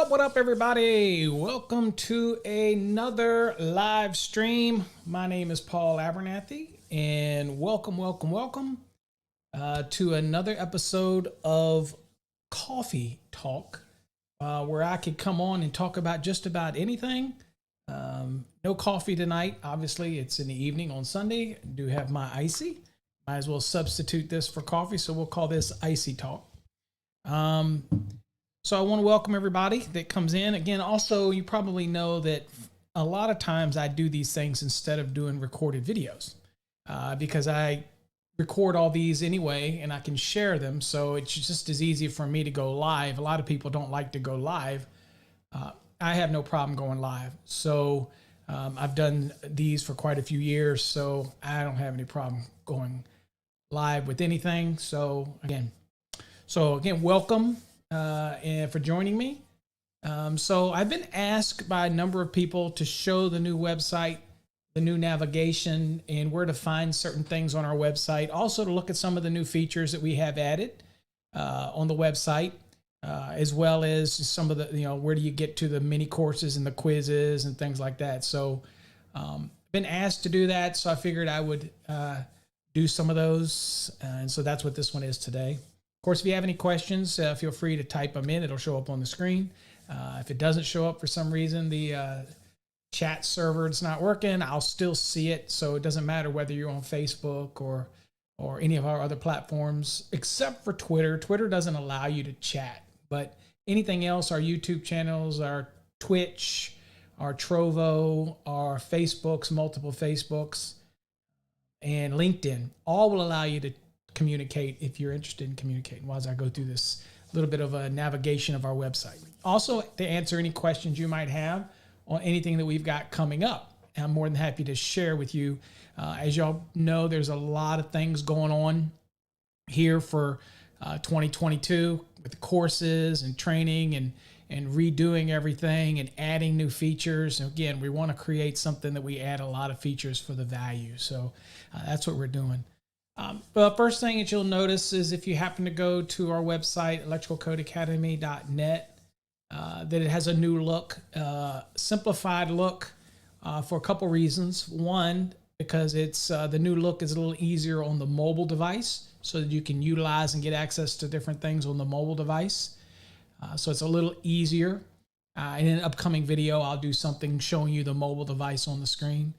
What up, everybody? Welcome to another live stream. My name is Paul Abernathy, and welcome to another episode of Coffee Talk, where I could come on and talk about just about anything. No coffee tonight. Obviously, it's in the evening on Sunday. I do have my icy. Might as well substitute this for coffee, so we'll call this Icy Talk. So I want to welcome everybody that comes in. Again, also, you probably know that a lot of times I do these things instead of doing recorded videos because I record all these anyway and I can share them. So it's just as easy for me to go live. A lot of people don't like to go live. I have no problem going live. So I've done these for quite a few years, so I don't have any problem going live with anything. So again, welcome. And for joining me. So I've been asked by a number of people to show the new website, the new navigation, and where to find certain things on our website. Also to look at some of the new features that we have added on the website, as well as some of the, where do you get to the mini courses and the quizzes and things like that. So been asked to do that, so I figured I would do some of those. And so that's what this one is today. Of course, if you have any questions, feel free to type them in. It'll show up on the screen. If it doesn't show up for some reason, the chat server is not working, I'll still see it. So it doesn't matter whether you're on Facebook or any of our other platforms, except for Twitter. Twitter doesn't allow you to chat, but anything else, our YouTube channels, our Twitch, our Trovo, our Facebooks, multiple Facebooks, and LinkedIn, all will allow you to communicate if you're interested in communicating while I go through this little bit of a navigation of our website. Also, to answer any questions you might have on anything that we've got coming up, I'm more than happy to share with you. As y'all know, there's a lot of things going on here for 2022 with the courses and training and redoing everything and adding new features. And again, we want to create something that we add a lot of features for the value. So that's what we're doing. But first thing that you'll notice is if you happen to go to our website, electricalcodeacademy.net, that it has a new look, simplified look for a couple reasons. One, because it's the new look is a little easier on the mobile device so that you can utilize and get access to different things on the mobile device. So it's a little easier. In an upcoming video, I'll do something showing you the mobile device on the screen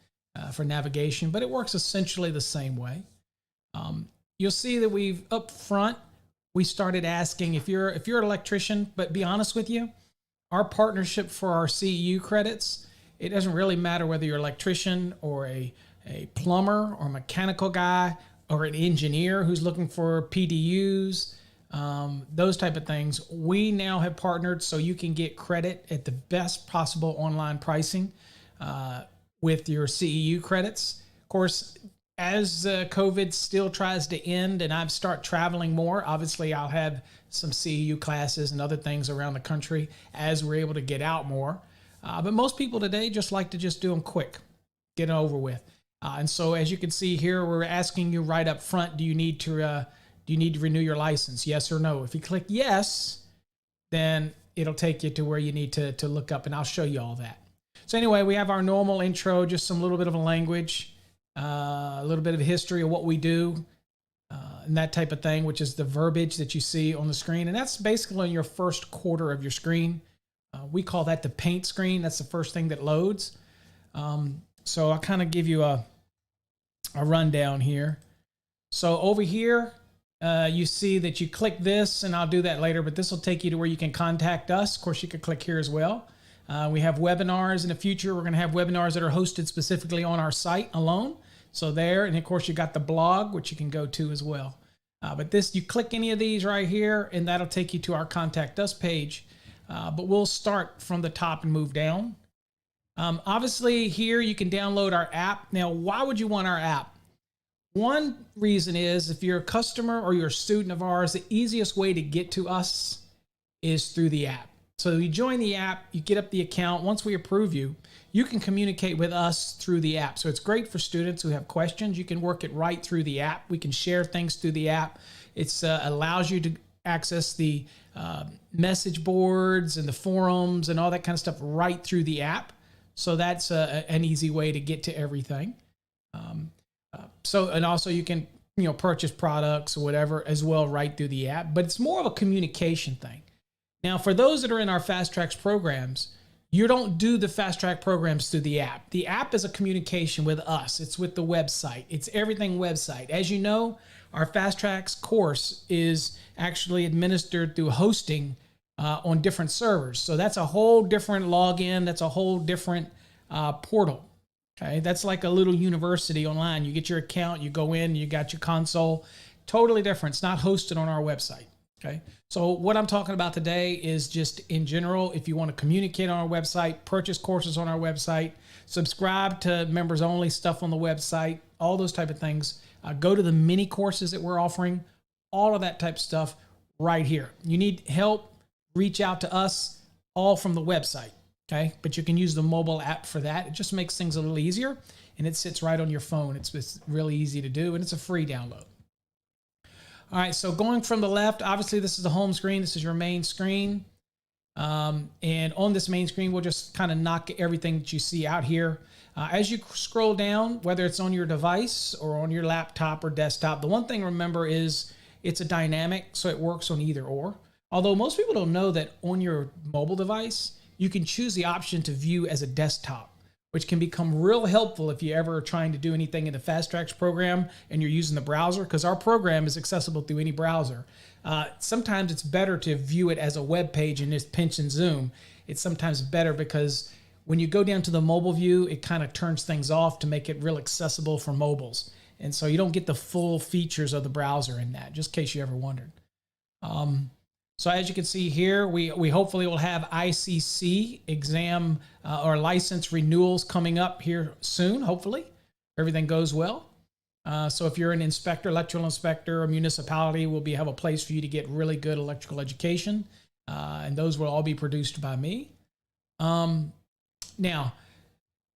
for navigation, but it works essentially the same way. You'll see that we've up front, we started asking if you're an electrician, but be honest with you, our partnership for our CEU credits, it doesn't really matter whether you're an electrician or a plumber or mechanical guy or an engineer who's looking for PDUs, those type of things. We now have partnered so you can get credit at the best possible online pricing with your CEU credits. Of course, as COVID still tries to end and I start traveling more, obviously I'll have some CEU classes and other things around the country as we're able to get out more. But most people today just like to just do them quick, get it over with. And so as you can see here, we're asking you right up front, do you need to renew your license? Yes or no? If you click yes, then it'll take you to where you need to look up, and I'll show you all that. So anyway, we have our normal intro, just some little bit of a language. A little bit of history of what we do and that type of thing, which is the verbiage that you see on the screen. And that's basically on your first quarter of your screen. We call that the paint screen. That's the first thing that loads. So I'll kind of give you a rundown here. So over here, you see that you click this, and I'll do that later, but this will take you to where you can contact us. Of course, you could click here as well. We have webinars in the future. We're going to have webinars that are hosted specifically on our site alone. So there, and of course you got the blog, which you can go to as well. But this, you click any of these right here, and that'll take you to our Contact Us page. But we'll start from the top and move down. Obviously here you can download our app. Now, why would you want our app? One reason is if you're a customer or you're a student of ours, the easiest way to get to us is through the app. So you join the app, you get up the account. Once we approve you, you can communicate with us through the app. So it's great for students who have questions. You can work it right through the app. We can share things through the app. It allows you to access the message boards and the forums and all that kind of stuff right through the app. So that's an easy way to get to everything. And also you can, purchase products or whatever as well right through the app, but it's more of a communication thing. Now, for those that are in our Fast Tracks programs, you don't do the Fast Track programs through the app. The app is a communication with us. It's with the website. It's everything website. As you know, our Fast Tracks course is actually administered through hosting on different servers. So that's a whole different login. That's a whole different portal. Okay, that's like a little university online. You get your account, you go in, you got your console. Totally different. It's not hosted on our website. Okay, so what I'm talking about today is just in general, if you want to communicate on our website, purchase courses on our website, subscribe to members only stuff on the website, all those type of things. Go to the mini courses that we're offering, all of that type of stuff right here. You need help, reach out to us, all from the website. Okay, but you can use the mobile app for that. It just makes things a little easier, and it sits right on your phone. It's really easy to do, and it's a free download. All right, so going from the left, obviously this is the home screen. This is your main screen. And on this main screen, we'll just kind of knock everything that you see out here. As you scroll down, whether it's on your device or on your laptop or desktop, the one thing to remember is it's a dynamic, so it works on either or. Although most people don't know that on your mobile device, you can choose the option to view as a desktop, which can become real helpful if you ever are trying to do anything in the Fast Tracks program and you're using the browser, because our program is accessible through any browser. Sometimes it's better to view it as a web page and just pinch and zoom. It's sometimes better because when you go down to the mobile view, it kind of turns things off to make it real accessible for mobiles. And so you don't get the full features of the browser in that, just in case you ever wondered. So as you can see here, we hopefully will have ICC exam or license renewals coming up here soon, hopefully. Everything goes well. So if you're an inspector, electrical inspector, or municipality, we'll have a place for you to get really good electrical education. And those will all be produced by me. Now,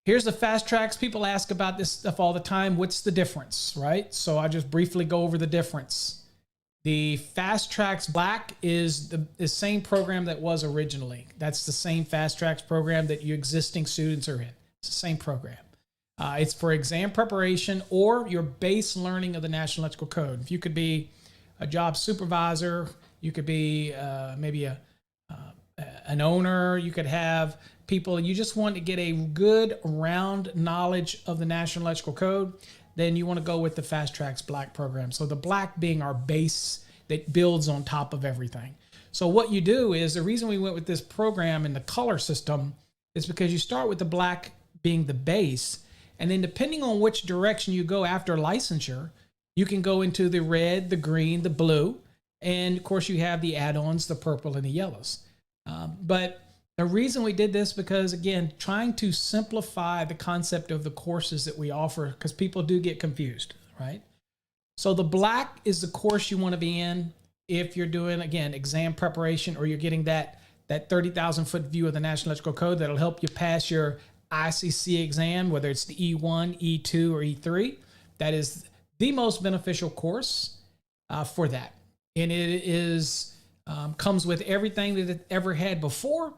here's the Fast Tracks. People ask about this stuff all the time. What's the difference, right? So I'll just briefly go over the difference. The Fast Tracks Black is the same program that was originally. That's the same Fast Tracks program that your existing students are in. It's the same program. It's for exam preparation or your base learning of the National Electrical Code. If you could be a job supervisor, you could be maybe an owner, you could have people, you just want to get a good round knowledge of the National Electrical Code, then you want to go with the Fast Tracks Black program. So the Black being our base that builds on top of everything. So what you do is, the reason we went with this program and the color system is because you start with the Black being the base, and then depending on which direction you go after licensure, you can go into the red, the green, the blue, and of course you have the add-ons, the purple and the yellows. But the reason we did this, because again, trying to simplify the concept of the courses that we offer, because people do get confused, right? So the Black is the course you want to be in if you're doing, again, exam preparation, or you're getting that 30,000 foot view of the National Electrical Code that'll help you pass your ICC exam, whether it's the E1, E2, or E3. That is the most beneficial course for that. And it is comes with everything that it ever had before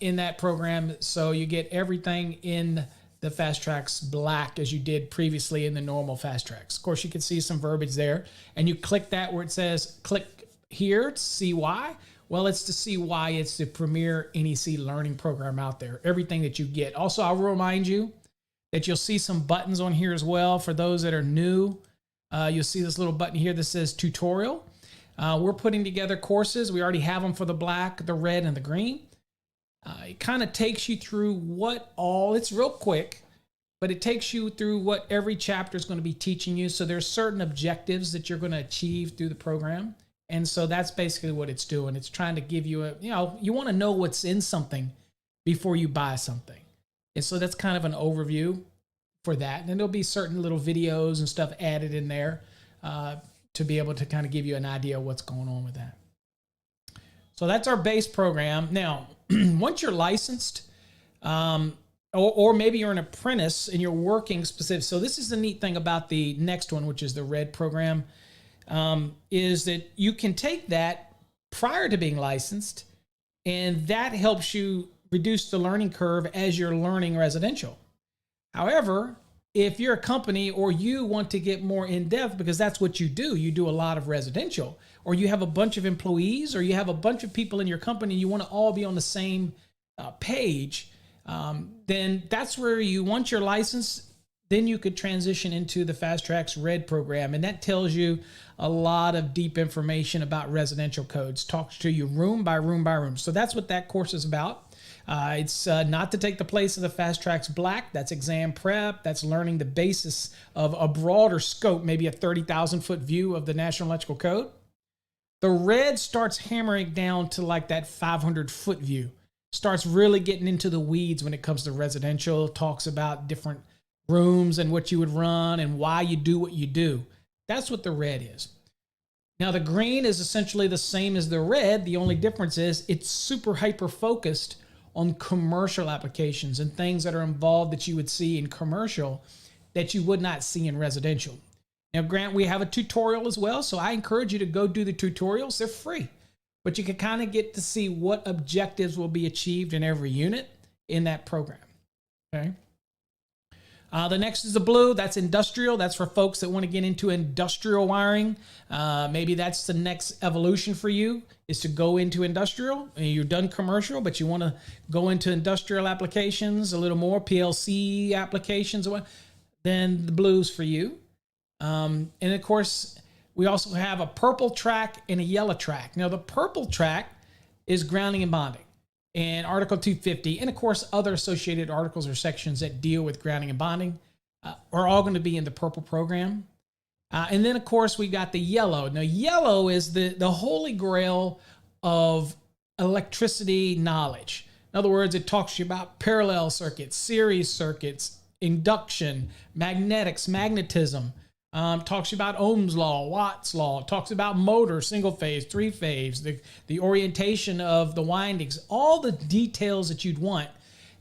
in that program. So you get everything in the Fast Tracks Black as you did previously in the normal Fast Tracks. Of course, you can see some verbiage there, and you click that where it says click here to see why. Well, it's to see why it's the premier NEC learning program out there. Everything that you get. Also, I'll remind you that you'll see some buttons on here as well. For those that are new, you'll see this little button here that says tutorial. We're putting together courses. We already have them for the Black, the red, and the green. It kind of takes you through it's real quick, but it takes you through what every chapter is going to be teaching you. So there's certain objectives that you're going to achieve through the program. And so that's basically what it's doing. It's trying to give you you want to know what's in something before you buy something. And so that's kind of an overview for that. And then there'll be certain little videos and stuff added in there to be able to kind of give you an idea of what's going on with that. So that's our base program. Now, once you're licensed, or maybe you're an apprentice and you're working specific. So this is the neat thing about the next one, which is the red program. is that you can take that prior to being licensed, and that helps you reduce the learning curve as you're learning residential. However, if you're a company or you want to get more in depth, because that's what you do a lot of residential, or you have a bunch of employees, or you have a bunch of people in your company, you want to all be on the same page, then that's where you want your license. Then you could transition into the Fast Tracks Red program. And that tells you a lot of deep information about residential codes, talks to you room by room by room. So that's what that course is about. It's not to take the place of the Fast Tracks Black. That's exam prep. That's learning the basis of a broader scope, maybe a 30,000-foot view of the National Electrical Code. The Red starts hammering down to like that 500-foot view. Starts really getting into the weeds when it comes to residential. Talks about different rooms and what you would run and why you do what you do. That's what the Red is. Now, the Green is essentially the same as the Red. The only difference is it's super hyper-focused on commercial applications and things that are involved that you would see in commercial that you would not see in residential. Now, Grant, we have a tutorial as well, so I encourage you to go do the tutorials. They're free, but you can kind of get to see what objectives will be achieved in every unit in that program, okay? The next is the blue. That's industrial. That's for folks that want to get into industrial wiring. Maybe that's the next evolution for you, is to go into industrial. You're done commercial, but you want to go into industrial applications, a little more PLC applications. Then the blue's for you. And of course, we also have a purple track and a yellow track. Now, the purple track is grounding and bonding, and Article 250, and of course, other associated articles or sections that deal with grounding and bonding are all going to be in the purple program. And then, of course, we got the yellow. Now, yellow is the holy grail of electricity knowledge. In other words, it talks to you about parallel circuits, series circuits, induction, magnetics, magnetism. Talks to you about Ohm's law, Watt's law, talks about motor, single phase, three phase, the orientation of the windings, all the details that you'd want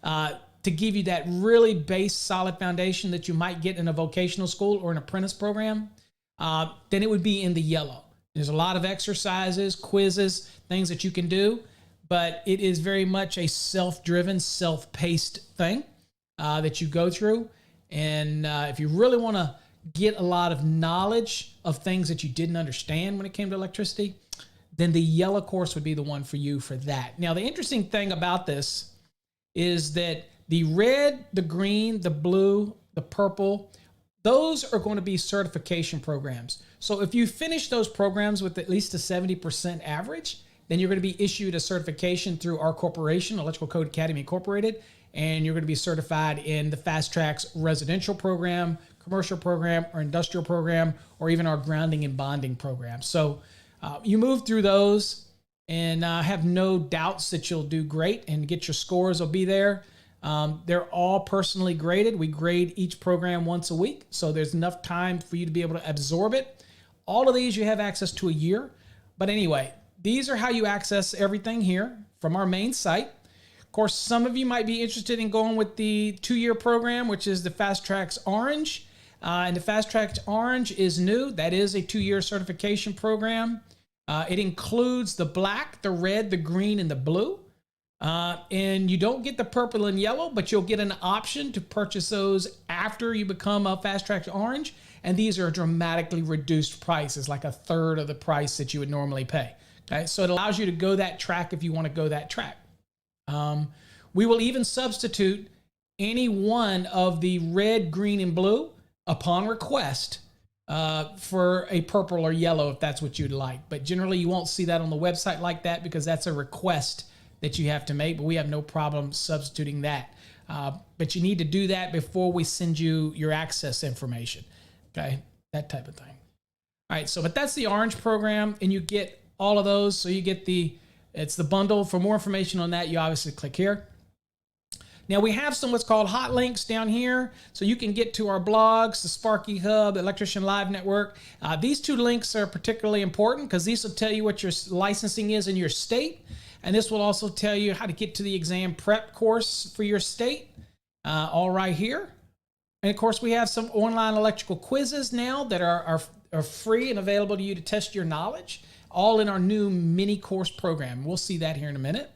to give you that really base solid foundation that you might get in a vocational school or an apprentice program. Then it would be in the yellow. There's a lot of exercises, quizzes, things that you can do, but it is very much a self-driven, self-paced thing that you go through. And if you really want to get a lot of knowledge of things that you didn't understand when it came to electricity, then the yellow course would be the one for you for that. Now, the interesting thing about this is that the red, the green, the blue, the purple, those are going to be certification programs. So if you finish those programs with at least a 70% average, then you're going to be issued a certification through our corporation, Electrical Code Academy Incorporated, and you're going to be certified in the Fast Tracks residential program, commercial program, or industrial program, or even our grounding and bonding program. So you move through those, and I have no doubts that you'll do great and get your scores will be there. They're all personally graded. We grade each program once a week, so there's enough time for you to be able to absorb it. All of these you have access to a year. But anyway, these are how you access everything here from our main site. Of course, some of you might be interested in going with the 2-year program, which is the Fast Tracks Orange. And the Fast Tracks Orange is new. That is a 2-year certification program. It includes the black, the red, the green, and the blue. And you don't get the purple and yellow, but you'll get an option to purchase those after you become a Fast Tracks Orange. And these are dramatically reduced prices, like a third of the price that you would normally pay. Okay, so it allows you to go that track if you want to go that track. We will even substitute any one of the red, green, and blue upon request for a purple or yellow if that's what you'd like. But generally you won't see that on the website like that because that's a request that you have to make, but we have no problem substituting that. But you need to do that before we send you your access information, okay? That type of thing. All right, so but that's the orange program, and you get all of those. So you get it's the bundle. For more information on that, you obviously click here. Now we have some what's called hot links down here, so you can get to our blogs, the Sparky Hub, Electrician Live Network. These 2 links are particularly important because these will tell you what your licensing is in your state, and this will also tell you how to get to the exam prep course for your state, all right here. And of course, we have some online electrical quizzes now that are are free and available to you to test your knowledge, all in our new mini course program. We'll see that here in a minute.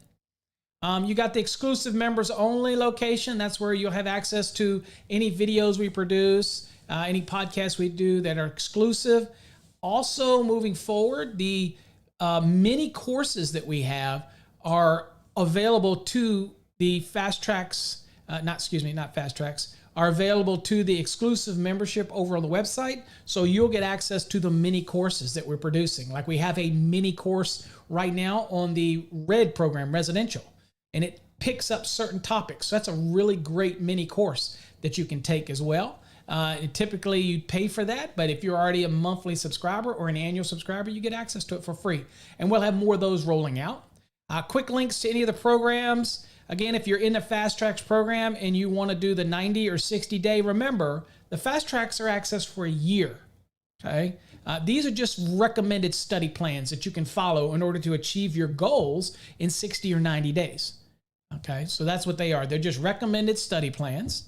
You got the exclusive members only location. That's where you'll have access to any videos we produce, any podcasts we do that are exclusive. Also, moving forward, the mini courses that we have are available to the fast tracks, not fast tracks, are available to the exclusive membership over on the website. So you'll get access to the mini courses that we're producing. Like we have a mini course right now on the RED program, residential, and it picks up certain topics. So that's a really great mini course that you can take as well. Typically you pay for that, but if you're already a monthly subscriber or an annual subscriber, you get access to it for free. And we'll have more of those rolling out. Quick links to any of the programs. Again, if you're in the Fast Tracks program and you want to do the 90 or 60 day, remember the Fast Tracks are accessed for a year. Okay. These are just recommended study plans that you can follow in order to achieve your goals in 60 or 90 days. Okay. So that's what they are. They're just recommended study plans.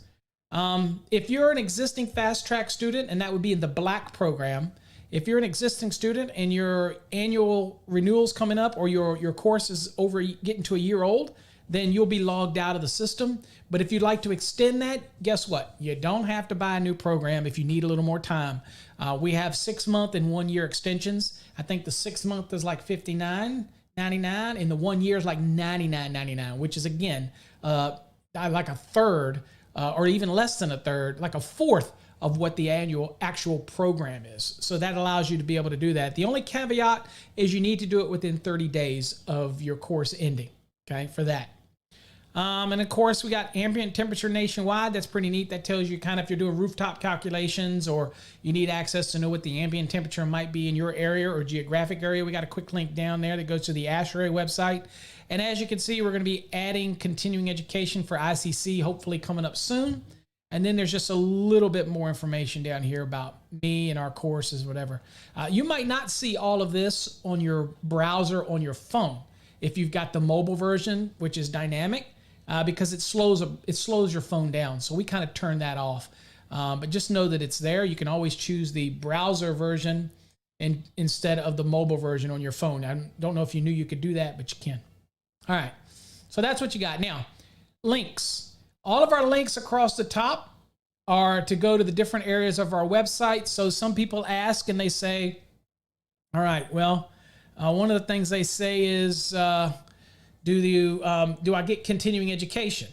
If you're an existing Fast Track student, and that would be in the Black program, if you're an existing student and your annual renewal's coming up or your course is getting to a year old, then you'll be logged out of the system. But if you'd like to extend that, guess what? You don't have to buy a new program if you need a little more time. We have 6-month and 1-year extensions. I think the 6-month is like $59.99 and the 1 year is like $99.99, which is again, like a third or even less than a third, like a fourth of what the actual program is. So that allows you to be able to do that. The only caveat is you need to do it within 30 days of your course ending, okay, for that. And of course, we got ambient temperature nationwide. That's pretty neat. That tells you kind of if you're doing rooftop calculations or you need access to know what the ambient temperature might be in your area or geographic area. We got a quick link down there that goes to the ASHRAE website. And as you can see, we're going to be adding continuing education for ICC, hopefully coming up soon. And then there's just a little bit more information down here about me and our courses, whatever. You might not see all of this on your browser on your phone if you've got the mobile version, which is dynamic. Because it slows your phone down. So we kind of turn that off. But just know that it's there. You can always choose the browser version instead of the mobile version on your phone. I don't know if you knew you could do that, but you can. All right. So that's what you got. Now, links. All of our links across the top are to go to the different areas of our website. So some people ask and they say, all right, well, one of the things they say is, do I get continuing education?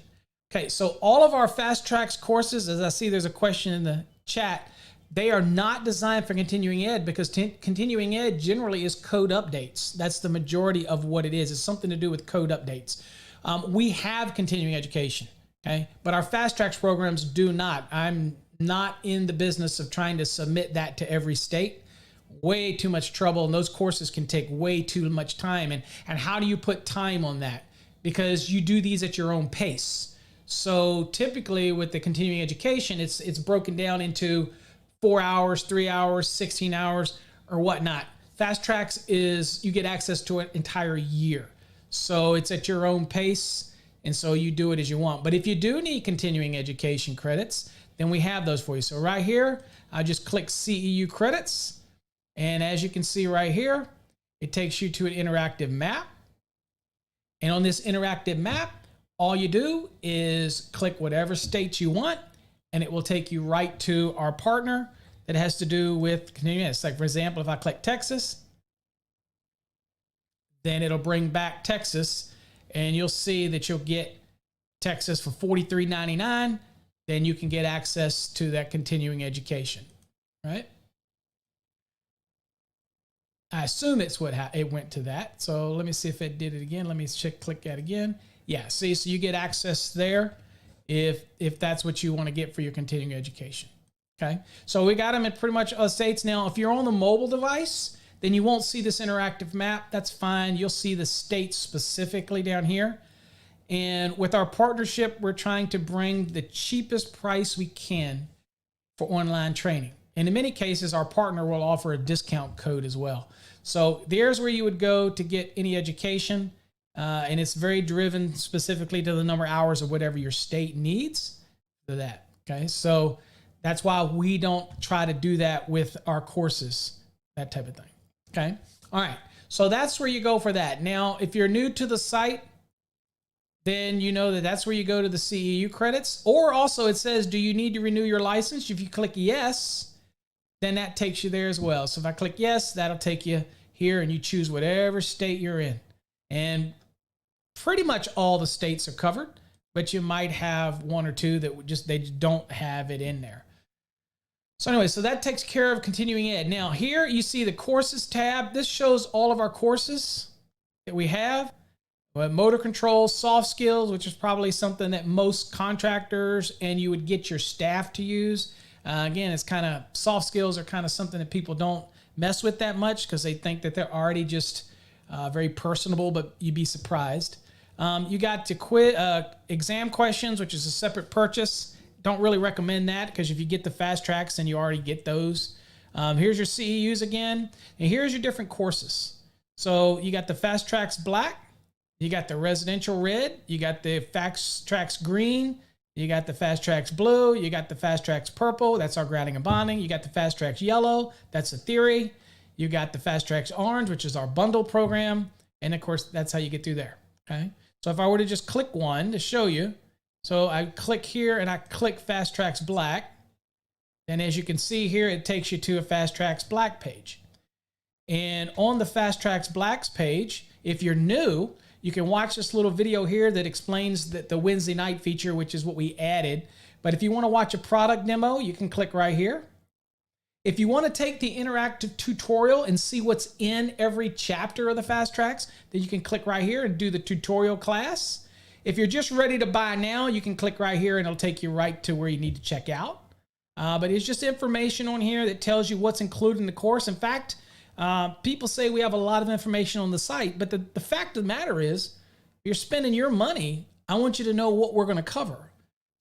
Okay, so all of our Fast Tracks courses, as I see there's a question in the chat, they are not designed for continuing ed because continuing ed generally is code updates. That's the majority of what it is. It's something to do with code updates. We have continuing education, okay? But our Fast Tracks programs do not. I'm not in the business of trying to submit that to every state. Way too much trouble, and those courses can take way too much time. And how do you put time on that? Because you do these at your own pace. So typically with the continuing education, it's broken down into 4 hours, 3 hours, 16 hours, or whatnot. Fast Tracks is you get access to an entire year. So it's at your own pace, and so you do it as you want. But if you do need continuing education credits, then we have those for you. So right here, I just click CEU credits. And as you can see right here, it takes you to an interactive map. And on this interactive map, all you do is click whatever state you want, and it will take you right to our partner that has to do with continuing ed. It's like, for example, if I click Texas, then it'll bring back Texas, and you'll see that you'll get Texas for $43.99. Then you can get access to that continuing education, right? I assume it's what it went to that. So let me see if it did it again. Let me click that again. Yeah, see, so you get access there if that's what you want to get for your continuing education. Okay, so we got them in pretty much all states. Now, if you're on the mobile device, then you won't see this interactive map. That's fine. You'll see the states specifically down here. And with our partnership, we're trying to bring the cheapest price we can for online training. And in many cases, our partner will offer a discount code as well. So there's where you would go to get any education. And it's very driven specifically to the number of hours of whatever your state needs for that. Okay, so That's why we don't try to do that with our courses, that type of thing. Okay. All right. So that's where you go for that. Now, if you're new to the site, then you know that that's where you go to the CEU credits. Or also it says, do you need to renew your license? If you click yes, then that takes you there as well. So if I click yes, that'll take you here and you choose whatever state you're in. And pretty much all the states are covered, but you might have one or two that they just don't have it in there. So anyway, so that takes care of continuing ed. Now here you see the courses tab. This shows all of our courses that we have. Motor control, soft skills, which is probably something that most contractors and you would get your staff to use. Again, it's kind of, soft skills are kind of something that people don't mess with that much because they think that they're already just very personable, but you'd be surprised. You got to exam questions, which is a separate purchase. Don't really recommend that because if you get the fast tracks, then you already get those. Here's your CEUs again, and here's your different courses. So you got the fast tracks black, you got the residential red, you got the fast tracks green, you got the fast tracks blue, you got the fast tracks purple, that's our grounding and bonding. You got the fast tracks yellow, that's a theory. You got the fast tracks orange, which is our bundle program. And of course, that's how you get through there. Okay. So if I were to just click one to show you, so I click here and I click fast tracks black. And as you can see here, it takes you to a fast tracks black page. And on the fast tracks blacks page, if you're new, you can watch this little video here that explains the Wednesday night feature, which is what we added. But if you want to watch a product demo, you can click right here. If you want to take the interactive tutorial and see what's in every chapter of the fast tracks, then you can click right here and do the tutorial class. If you're just ready to buy now, you can click right here and it'll take you right to where you need to check out. But it's just information on here that tells you what's included in the course. In fact, people say we have a lot of information on the site, but the fact of the matter is, you're spending your money. I want you to know what we're going to cover.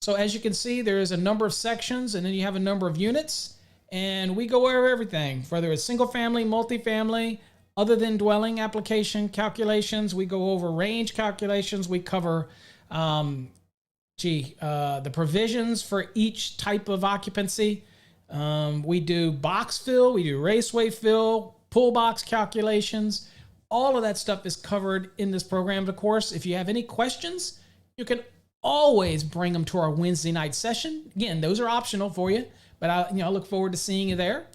So as you can see, there is a number of sections and then you have a number of units. And we go over everything, whether it's single family, multifamily, other than dwelling application calculations. We go over range calculations. We cover the provisions for each type of occupancy. We do box fill, we do raceway fill, pull box calculations. All of that stuff is covered in this program. Of course, if you have any questions, you can always bring them to our Wednesday night session. Again, those are optional for you. But I look forward to seeing you there.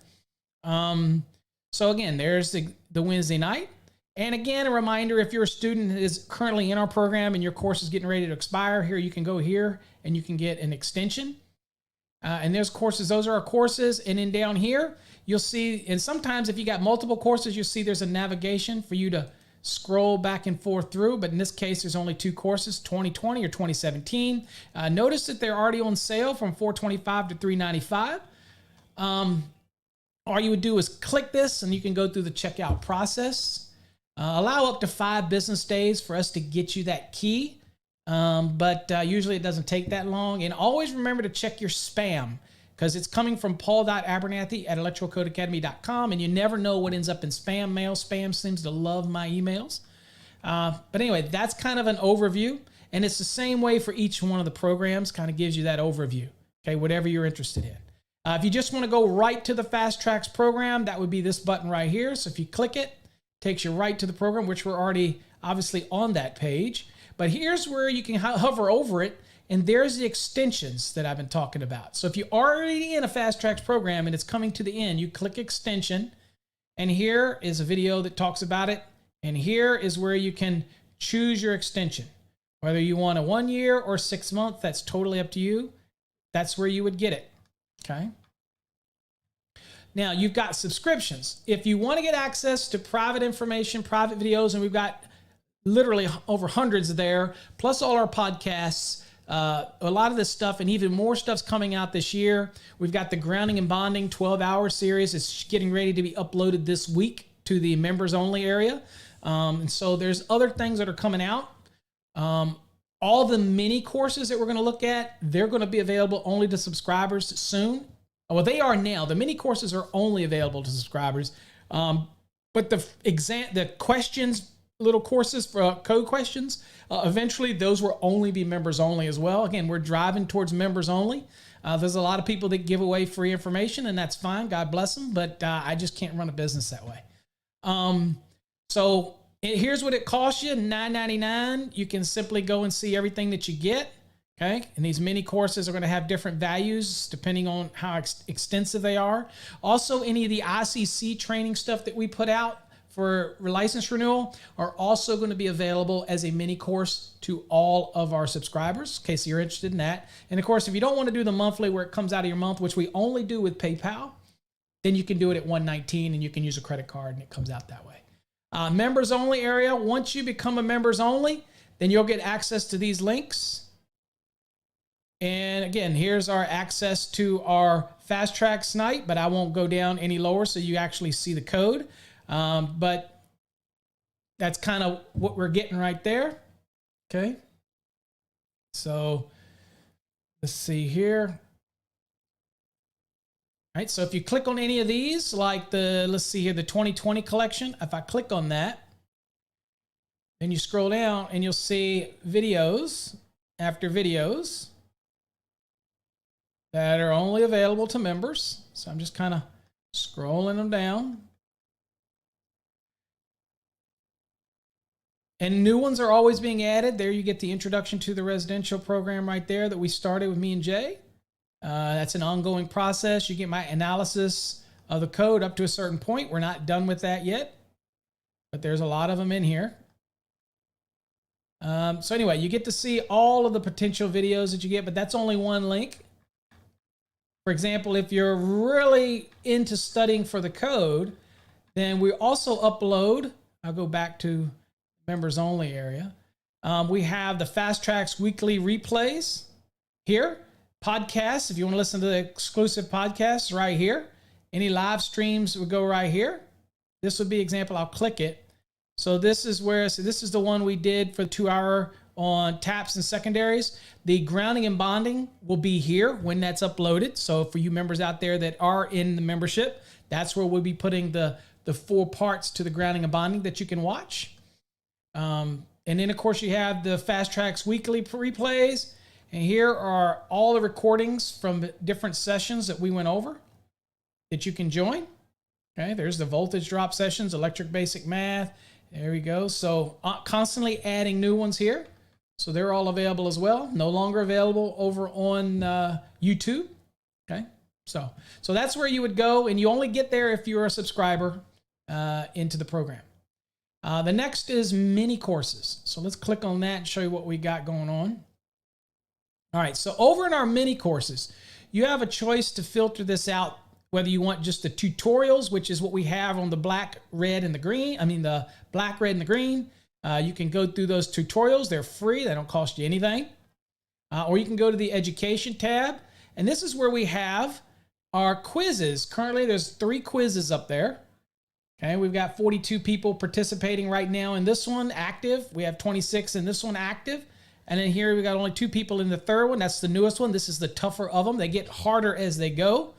So again, there's the Wednesday night. And again, a reminder, if you're a student that is currently in our program and your course is getting ready to expire, here you can go here and you can get an extension. And there's courses, those are our courses. And then down here, you'll see, and sometimes if you got multiple courses, you'll see there's a navigation for you to scroll back and forth through. But in this case, there's only two courses, 2020 or 2017. Notice that they're already on sale from $425 to $395. All you would do is click this and you can go through the checkout process. Allow up to 5 business days for us to get you that key. But usually it doesn't take that long. And always remember to check your spam because it's coming from paul.abernathy@electrocodecademy.com, and you never know what ends up in spam mail. Spam seems to love my emails. But anyway, that's kind of an overview, and it's the same way for each one of the programs, kind of gives you that overview, okay, whatever you're interested in. If you just want to go right to the Fast Tracks program, that would be this button right here. So if you click it, it takes you right to the program, which we're already obviously on that page. But here's where you can hover over it, and there's the extensions that I've been talking about. So if you're already in a Fast Tracks program and it's coming to the end, you click extension, and here is a video that talks about it. And here is where you can choose your extension. Whether you want a 1 year or 6 month, that's totally up to you. That's where you would get it, okay? Now, you've got subscriptions. If you want to get access to private information, private videos, and we've got literally over hundreds there, plus all our podcasts, a lot of this stuff and even more stuff's coming out this year. We've got the Grounding and Bonding 12-hour series. It's getting ready to be uploaded this week to the members only area. And so there's other things that are coming out. All the mini courses that we're going to look at, they're going to be available only to subscribers soon. Well, they are now. The mini courses are only available to subscribers. But the questions, little courses for code questions, eventually those will only be members only as well. Again, we're driving towards members only. There's a lot of people that give away free information, and that's fine. God bless them. But I just can't run a business that way. So here's what it costs you, $9.99. You can simply go and see everything that you get. Okay. And these mini courses are going to have different values depending on how extensive they are. Also, any of the ICC training stuff that we put out for license renewal are also going to be available as a mini course to all of our subscribers, in case you're interested in that. And of course, if you don't want to do the monthly where it comes out of your month, which we only do with PayPal, then you can do it at $119 and you can use a credit card and it comes out that way. Members only area. Once you become a members only, then you'll get access to these links. And again, here's our access to our fast track snipe, but I won't go down any lower so you actually see the code. But that's kind of what we're getting right there. Okay. So let's see here. All right. So if you click on any of these, like let's see here, the 2020 collection, if I click on that, then you scroll down and you'll see videos after videos that are only available to members. So I'm just kind of scrolling them down. And new ones are always being added. There you get the introduction to the residential program right there that we started with me and Jay. That's an ongoing process. You get my analysis of the code up to a certain point. We're not done with that yet, but there's a lot of them in here. So anyway, you get to see all of the potential videos that you get, but that's only one link. For example, if you're really into studying for the code, then we also upload, I'll go back to members only area. We have the Fast Tracks weekly replays here. Podcasts, if you want to listen to the exclusive podcasts right here. Any live streams would go right here. This would be example, I'll click it. So this is where, so this is the one we did for 2 hour on taps and secondaries. The grounding and bonding will be here when that's uploaded. So for you members out there that are in the membership, that's where we'll be putting the 4 parts to the grounding and bonding that you can watch. And then of course you have the Fast Tracks weekly replays. And here are all the recordings from different sessions that we went over that you can join. Okay, there's the voltage drop sessions, electric basic math. There we go. So constantly adding new ones here. So they're all available as well. No longer available over on YouTube. Okay, so that's where you would go, and you only get there if you're a subscriber into the program. The next is mini courses. So let's click on that and show you what we got going on. All right, so over in our mini courses, you have a choice to filter this out, whether you want just the tutorials, which is what we have on the black, red, and the green. I mean, the black, red, and the green. You can go through those tutorials. They're free. They don't cost you anything. Or you can go to the education tab. And this is where we have our quizzes. Currently, there's 3 quizzes up there. Okay, we've got 42 people participating right now in this one, active. We have 26 in this one, active. And then here we got only 2 people in the third one. That's the newest one. This is the tougher of them. They get harder as they go.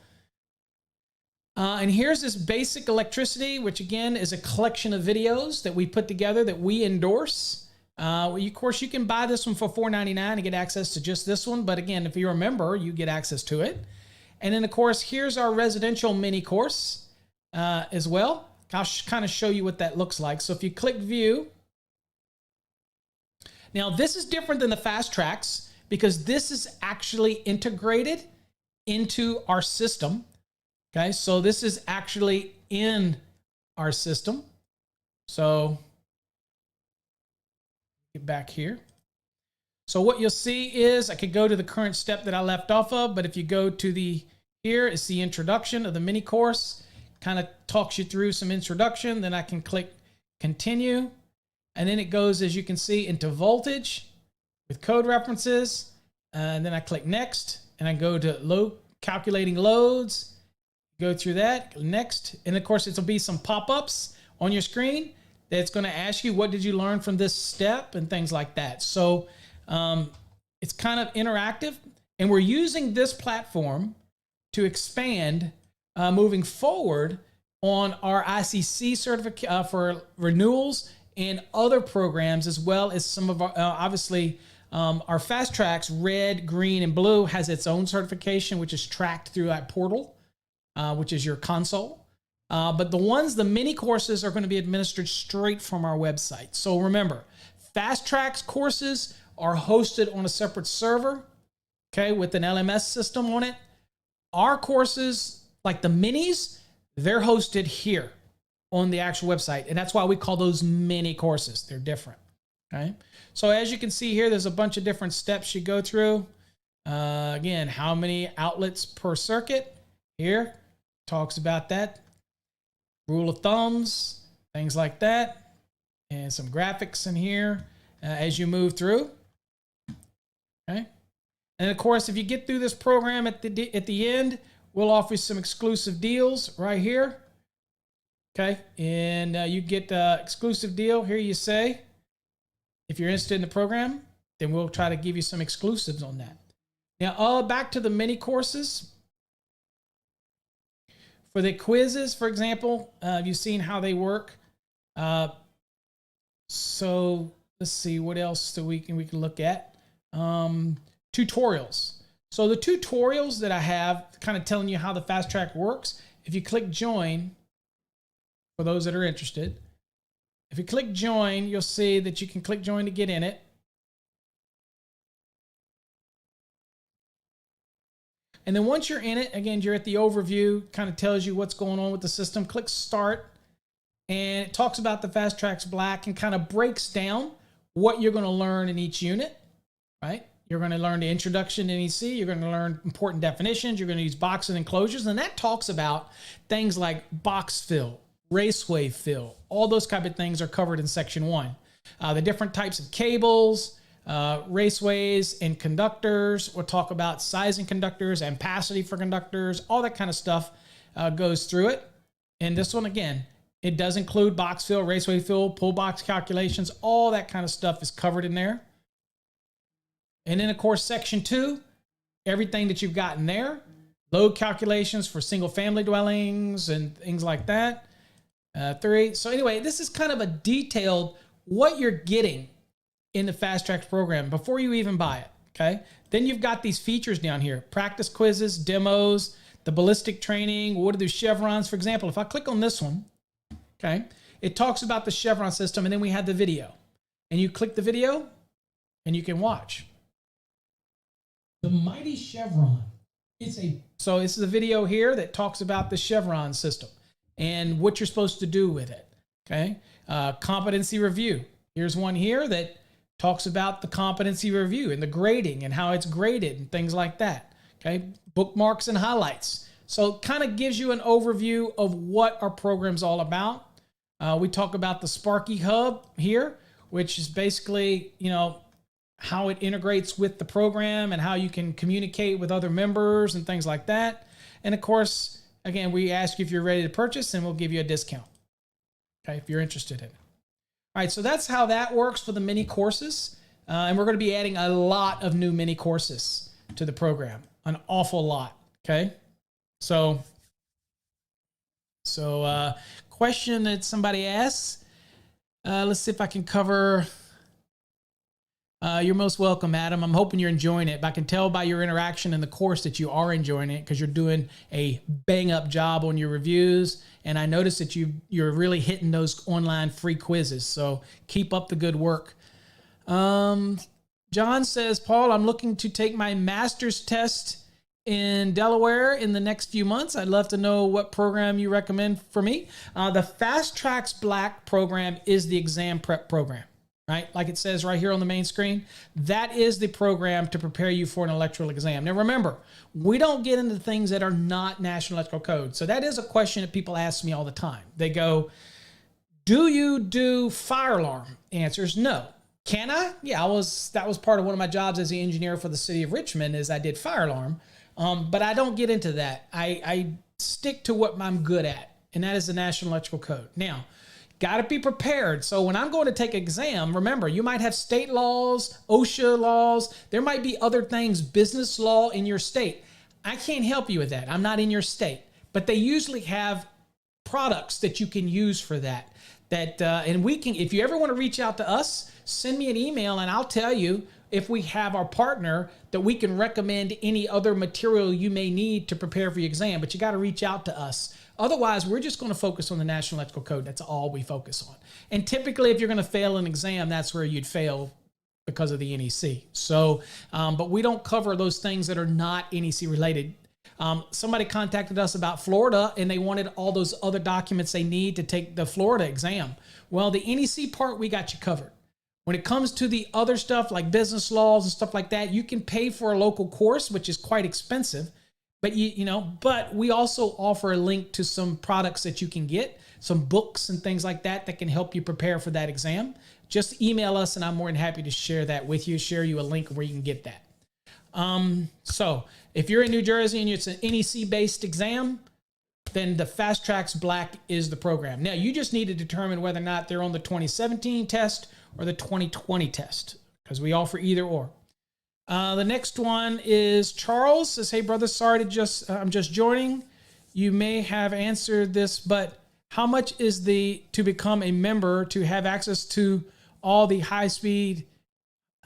And here's this basic electricity, which again is a collection of videos that we put together that we endorse. Of course, you can buy this one for $4.99 and get access to just this one. But again, if you're a member, you get access to it. And then, of course, here's our residential mini course as well. I'll kind of show you what that looks like. So if you click view, now this is different than the fast tracks because this is actually integrated into our system. Okay, so this is actually in our system. So get back here. So what you'll see is I could go to the current step that I left off of, but if you go to here is the introduction of the mini course, kind of talks you through some introduction. Then I can click continue. And then it goes, as you can see, into voltage with code references. And then I click next and I go to calculating loads. Go through that, next. And of course, it'll be some pop-ups on your screen that's going to ask you, what did you learn from this step and things like that. So it's kind of interactive. And we're using this platform to expand moving forward on our ICC certificate for renewals and other programs, as well as some of our, obviously, Our fast tracks, red, green, and blue, has its own certification, which is tracked through that portal, which is your console. But the mini courses are going to be administered straight from our website. So remember, fast tracks courses are hosted on a separate server, okay, with an LMS system on it. Our courses, like the minis, they're hosted here on the actual website. And that's why we call those mini courses. They're different. Okay. So as you can see here, there's a bunch of different steps you go through. Again, how many outlets per circuit? Here talks about that. Rule of thumbs, things like that. And some graphics in here as you move through. Okay. And of course, if you get through this program at the end, we'll offer you some exclusive deals right here. Okay. And you get the exclusive deal. Here you say, if you're interested in the program, then we'll try to give you some exclusives on that. Now, back to the mini courses. For the quizzes, for example, you've seen how they work. So let's see what else that we can look at. Tutorials. So the tutorials that I have, kind of telling you how the fast track works. If you click join, for those that are interested, if you click join, you'll see that you can click join to get in it. And then once you're in it, again, you're at the overview, kind of tells you what's going on with the system. Click start, and it talks about the Fast Tracks Black and kind of breaks down what you're going to learn in each unit, right? You're going to learn the introduction to NEC. You're going to learn important definitions. You're going to use boxes and enclosures. And that talks about things like box fill, raceway fill. All those type of things are covered in section 1. The different types of cables, raceways, and conductors. We'll talk about sizing conductors, ampacity for conductors, all that kind of stuff goes through it. And this one, again, it does include box fill, raceway fill, pull box calculations. All that kind of stuff is covered in there. And then, of course, section 2, everything that you've got in there, load calculations for single family dwellings and things like that. 3. So anyway, this is kind of a detailed what you're getting in the Fast Tracks program before you even buy it, okay? Then you've got these features down here, practice quizzes, demos, the ballistic training, what are the chevrons. For example, if I click on this one, okay, it talks about the chevron system, and then we have the video. And you click the video, and you can watch. The mighty chevron. So this is a video here that talks about the chevron system and what you're supposed to do with it, okay? Competency review. Here's one here that talks about the competency review and the grading and how it's graded and things like that, okay? Bookmarks and highlights. So it kind of gives you an overview of what our program's all about. We talk about the Sparky Hub here, which is basically, you know, how it integrates with the program and how you can communicate with other members and things like that. And of course, again, we ask you if you're ready to purchase, and we'll give you a discount, okay, if you're interested in it. All right, so that's how that works for the mini courses. And we're going to be adding a lot of new mini courses to the program, an awful lot, okay? So question that somebody asks, let's see if I can cover. You're most welcome, Adam. I'm hoping you're enjoying it, but I can tell by your interaction in the course that you are enjoying it because you're doing a bang-up job on your reviews, and I noticed that you're really hitting those online free quizzes, so keep up the good work. John says, Paul, I'm looking to take my master's test in Delaware in the next few months. I'd love to know what program you recommend for me. The Fast Tracks Black program is the exam prep program. Right? Like it says right here on the main screen, that is the program to prepare you for an electrical exam. Now remember, we don't get into things that are not National Electrical Code. So that is a question that people ask me all the time. They go, do you do fire alarm? Answer is no. Can I? Yeah, that was part of one of my jobs as the engineer for the city of Richmond is I did fire alarm. But I don't get into that. I stick to what I'm good at, and that is the National Electrical Code. Now, got to be prepared. So when I'm going to take an exam, remember, you might have state laws, OSHA laws. There might be other things, business law in your state. I can't help you with that. I'm not in your state. But they usually have products that you can use for that. that, and we can, if you ever want to reach out to us, send me an email and I'll tell you if we have our partner that we can recommend any other material you may need to prepare for your exam, but you got to reach out to us. Otherwise, we're just going to focus on the National Electrical Code. That's all we focus on. And typically, if you're going to fail an exam, that's where you'd fail because of the NEC. So, but we don't cover those things that are not NEC related. Somebody contacted us about Florida and they wanted all those other documents they need to take the Florida exam. Well, the NEC part, we got you covered. When it comes to the other stuff like business laws and stuff like that, you can pay for a local course, which is quite expensive. But but we also offer a link to some products that you can get, some books and things like that that can help you prepare for that exam. Just email us and I'm more than happy to share that with you, share you a link where you can get that. So if you're in New Jersey and it's an NEC-based exam, then the Fast Tracks Black is the program. Now, you just need to determine whether or not they're on the 2017 test or the 2020 test, because we offer either or. The next one is Charles says, hey brother, sorry to I'm just joining. You may have answered this, but how much is to become a member to have access to all the high speed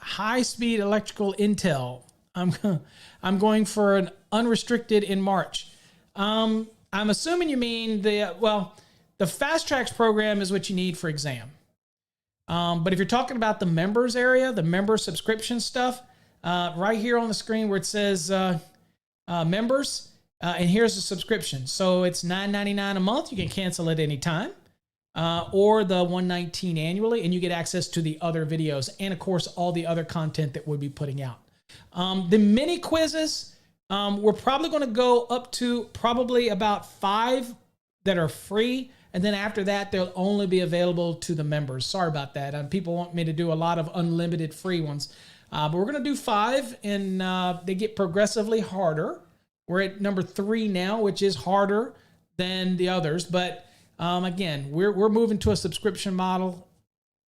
electrical intel? I'm going for an unrestricted in March. I'm assuming you mean the Fast Tracks program is what you need for exam. But if you're talking about the members area, the member subscription stuff, right here on the screen where it says members, and here's the subscription. So it's $9.99 a month. You can cancel at any time, or the $119 annually, and you get access to the other videos and, of course, all the other content that we'll be putting out. The mini quizzes, we're probably going to go up to probably about 5 that are free. And then after that, they'll only be available to the members. Sorry about that. People want me to do a lot of unlimited free ones. But we're going to do 5, and they get progressively harder. We're at number 3 now, which is harder than the others. But again, we're moving to a subscription model.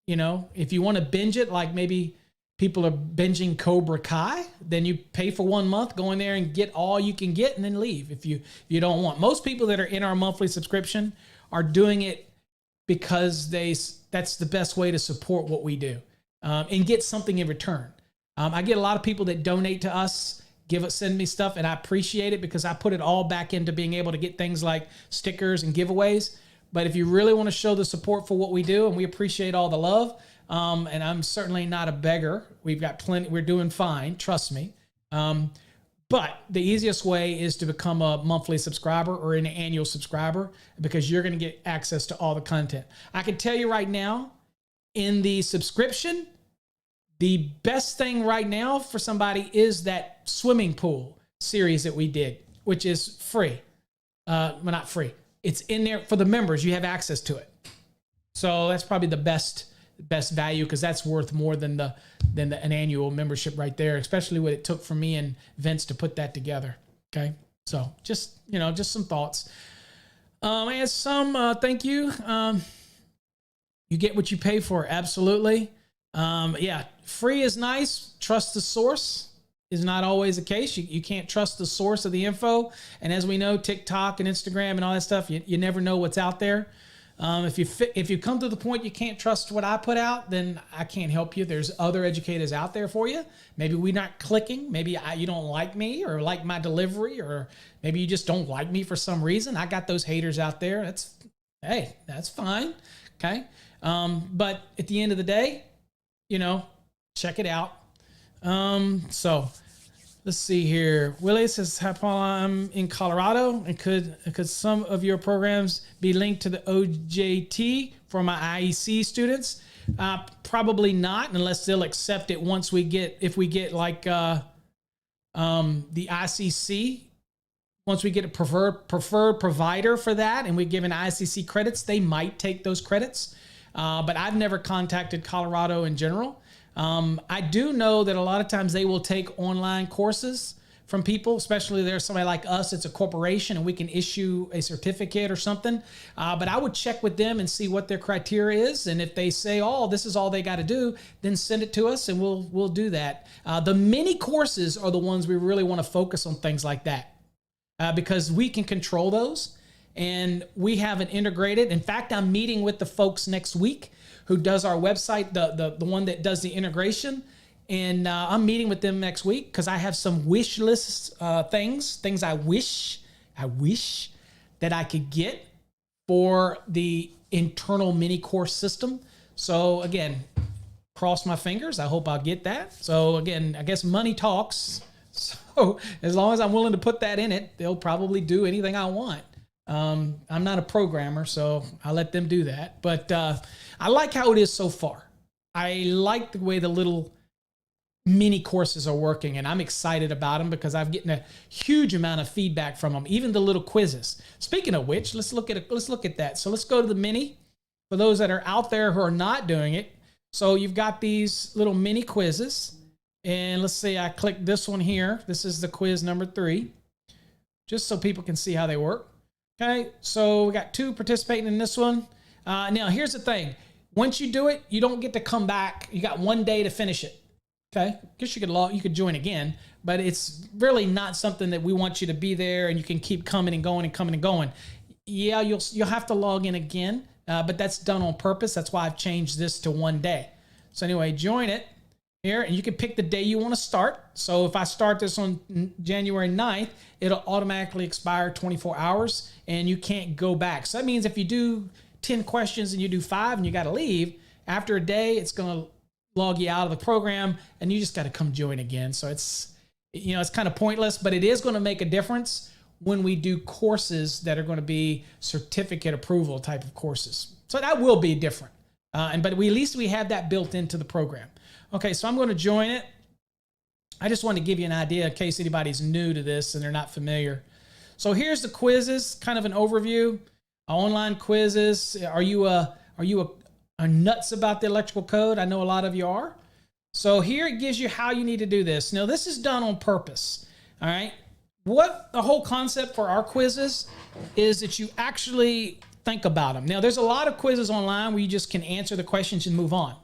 If you want to binge it, like maybe people are binging Cobra Kai, then you pay for 1 month, go in there and get all you can get and then leave if you don't want. Most people that are in our monthly subscription are doing it because that's the best way to support what we do and get something in return. I get a lot of people that donate to us, send me stuff, and I appreciate it because I put it all back into being able to get things like stickers and giveaways. But if you really want to show the support for what we do, and we appreciate all the love, and I'm certainly not a beggar. We've got plenty. We're doing fine. Trust me. But the easiest way is to become a monthly subscriber or an annual subscriber, because you're going to get access to all the content. I can tell you right now, in the subscription, the best thing right now for somebody is that swimming pool series that we did, which is free. Well, not free. It's in there for the members. You have access to it. So that's probably the best value, because that's worth more than an annual membership right there, especially what it took for me and Vince to put that together. Okay. So just some thoughts. And thank you. You get what you pay for. Absolutely. Yeah. Free is nice. Trust the source is not always the case. You can't trust the source of the info. And as we know, TikTok and Instagram and all that stuff, you never know what's out there. If you come to the point you can't trust what I put out, then I can't help you. There's other educators out there for you. Maybe we're not clicking. Maybe you don't like me or like my delivery, or maybe you just don't like me for some reason. I got those haters out there. That's fine. Okay. But at the end of the day, check it out. So let's see here. Willie says, hi, Paul, I'm in Colorado, and could some of your programs be linked to the OJT for my IEC students? Probably not, unless they'll accept it if we get like the ICC. Once we get a preferred provider for that and we give an ICC credits, they might take those credits. But I've never contacted Colorado in general. I do know that a lot of times they will take online courses from people, especially if there's somebody like us, it's a corporation and we can issue a certificate or something. But I would check with them and see what their criteria is. And if they say, oh, this is all they got to do, then send it to us and we'll do that. The mini courses are the ones we really want to focus on, things like that, because we can control those. and we have it integrated. In fact, I'm meeting with the folks next week who does our website, the one that does the integration. And I'm meeting with them next week because I have some wish list things I wish that I could get for the internal mini course system. So again, cross my fingers. I hope I'll get that. So again, I guess money talks. So as long as I'm willing to put that in it, they'll probably do anything I want. I'm not a programmer, so I'll let them do that. But I like how it is so far. I like the way the little mini courses are working, and I'm excited about them because I'm getting a huge amount of feedback from them, even the little quizzes. Speaking of which, let's look at that. So let's go to the mini for those that are out there who are not doing it. So you've got these little mini quizzes, and let's say I click this one here. This is the quiz number 3, just so people can see how they work. Okay, so we got 2 participating in this one. Now here's the thing. Once you do it, you don't get to come back. You got 1 day to finish it. Okay, guess you could join again, but it's really not something that we want you to be there and you can keep coming and going and coming and going. Yeah, you'll have to log in again, but that's done on purpose. That's why I've changed this to 1 day. So anyway, join it here, and you can pick the day you want to start. So if I start this on January 9th, it'll automatically expire 24 hours, and you can't go back. So that means if you do 10 questions and you do 5 and you got to leave, after a day, it's going to log you out of the program, and you just got to come join again. So it's kind of pointless, but it is going to make a difference when we do courses that are going to be certificate approval type of courses. So that will be different. But at least we have that built into the program. Okay, so I'm going to join it. I just want to give you an idea in case anybody's new to this and they're not familiar. So here's the quizzes, kind of an overview. Online quizzes. Are you nuts about the electrical code? I know a lot of you are. So here it gives you how you need to do this. Now this is done on purpose. All right. What the whole concept for our quizzes is that you actually think about them. Now there's a lot of quizzes online where you just can answer the questions and move on.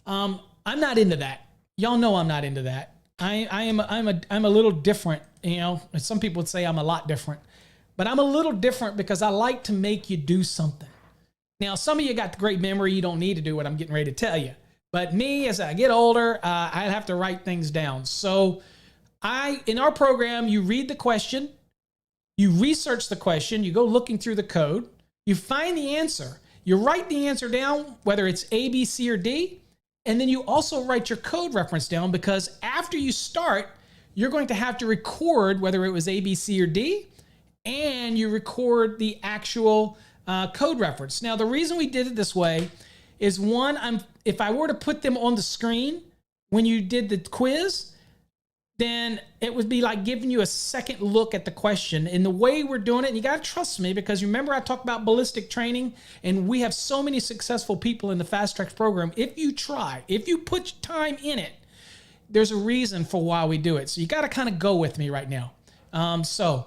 I'm not into that. Y'all know I'm not into that. I'm a little different. Some people would say I'm a lot different, but I'm a little different because I like to make you do something. Now, some of you got the great memory. You don't need to do what I'm getting ready to tell you. But me, as I get older, I have to write things down. So in our program, you read the question, you research the question, you go looking through the code, you find the answer, you write the answer down, whether it's A, B, C, or D, and then you also write your code reference down because after you start, you're going to have to record whether it was A, B, C, or D, and you record the actual code reference. Now, the reason we did it this way is one, if I were to put them on the screen when you did the quiz, then it would be like giving you a second look at the question. And the way we're doing it, and you got to trust me because remember I talked about ballistic training, and we have so many successful people in the Fast Tracks program. If you put time in it, there's a reason for why we do it. So you got to kind of go with me right now. So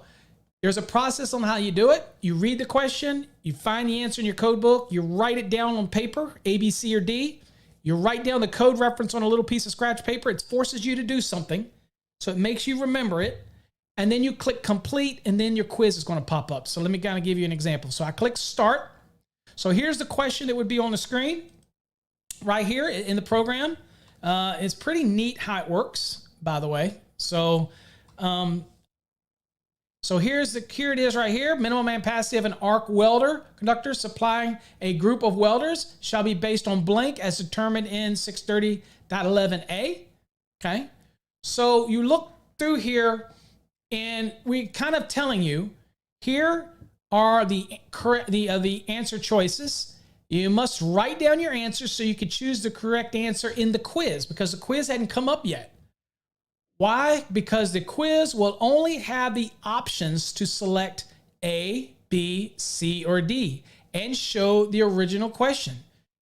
there's a process on how you do it. You read the question, you find the answer in your code book, you write it down on paper, A, B, C, or D. You write down the code reference on a little piece of scratch paper. It forces you to do something. So it makes you remember it. And then you click complete, and then your quiz is going to pop up. So let me kind of give you an example. So I click start. So here's the question that would be on the screen right here in the program. It's pretty neat how it works, by the way. So here it is right here. Minimum and passive of an arc welder conductor supplying a group of welders shall be based on blank as determined in 630.11a. Okay. So you look through here and we're kind of telling you here are the answer choices. You must write down your answer so you can choose the correct answer in the quiz because the quiz hadn't come up yet. Why? Because the quiz will only have the options to select A, B, C, or D and show the original question.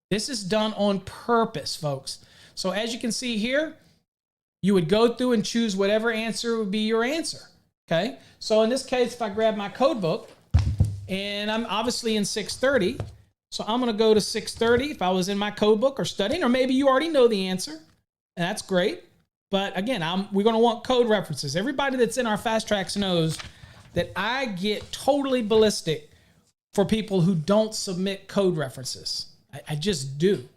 This is done on purpose, folks. So as you can see here, you would go through and choose whatever answer would be your answer. Okay. So in this case, if I grab my code book and I'm obviously in 630, so I'm going to go to 630 if I was in my code book or studying, or maybe you already know the answer, and that's great. But again, we're going to want code references. Everybody that's in our Fast Tracks knows that I get totally ballistic for people who don't submit code references. I just do.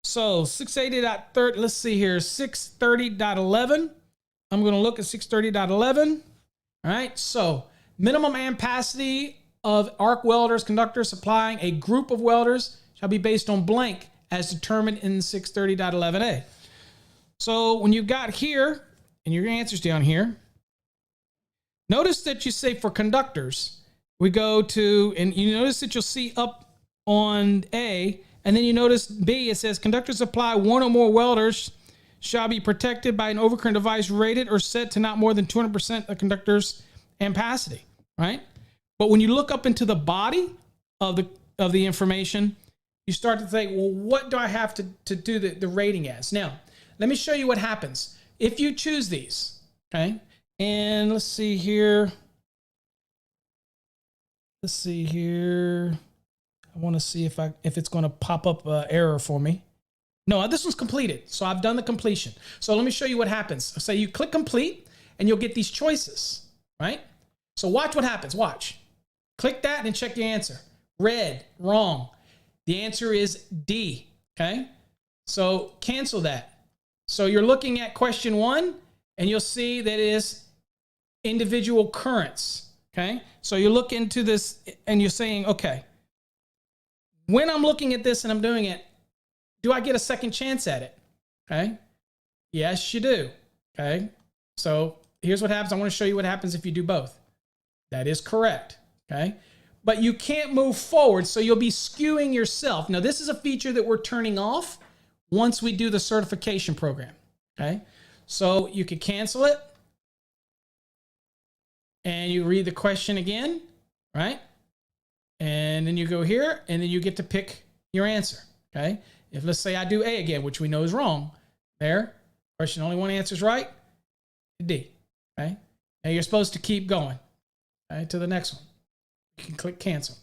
So 680.30, let's see here, 630.11. I'm going to look at 630.11. All right, so minimum ampacity of arc welders, conductors supplying a group of welders shall be based on blank as determined in 630.11a. So when you've got here, and your answer's down here, notice that you say for conductors, we go to, and you notice that you'll see up on A, and then you notice B, it says conductors supply one or more welders shall be protected by an overcurrent device rated or set to not more than 200% of conductor's ampacity, right? But when you look up into the body of the information, you start to think, well, what do I have to do the rating as? Now, let me show you what happens if you choose these, okay? And let's see here. Let's see here. I want to see if it's going to pop up an error for me. No, this one's completed. So I've done the completion. So let me show you what happens. So you click complete and you'll get these choices, right? So watch what happens. Watch. Click that and check your answer. Red, wrong. The answer is D, okay? So cancel that. So you're looking at question 1 and you'll see that it is individual currents, okay? So you look into this and you're saying, okay, when I'm looking at this and I'm doing it, do I get a second chance at it? Okay. Yes, you do. Okay. So here's what happens. I want to show you what happens if you do both. That is correct. Okay. But you can't move forward, so you'll be skewing yourself. Now, this is a feature that we're turning off once we do the certification program. Okay. So you could cancel it and you read the question again, right? And then you go here and then you get to pick your answer. Okay. If let's say I do A again, which we know is wrong, there, question only one answer is right, D, okay? Now you're supposed to keep going, okay, to the next one. You can click cancel.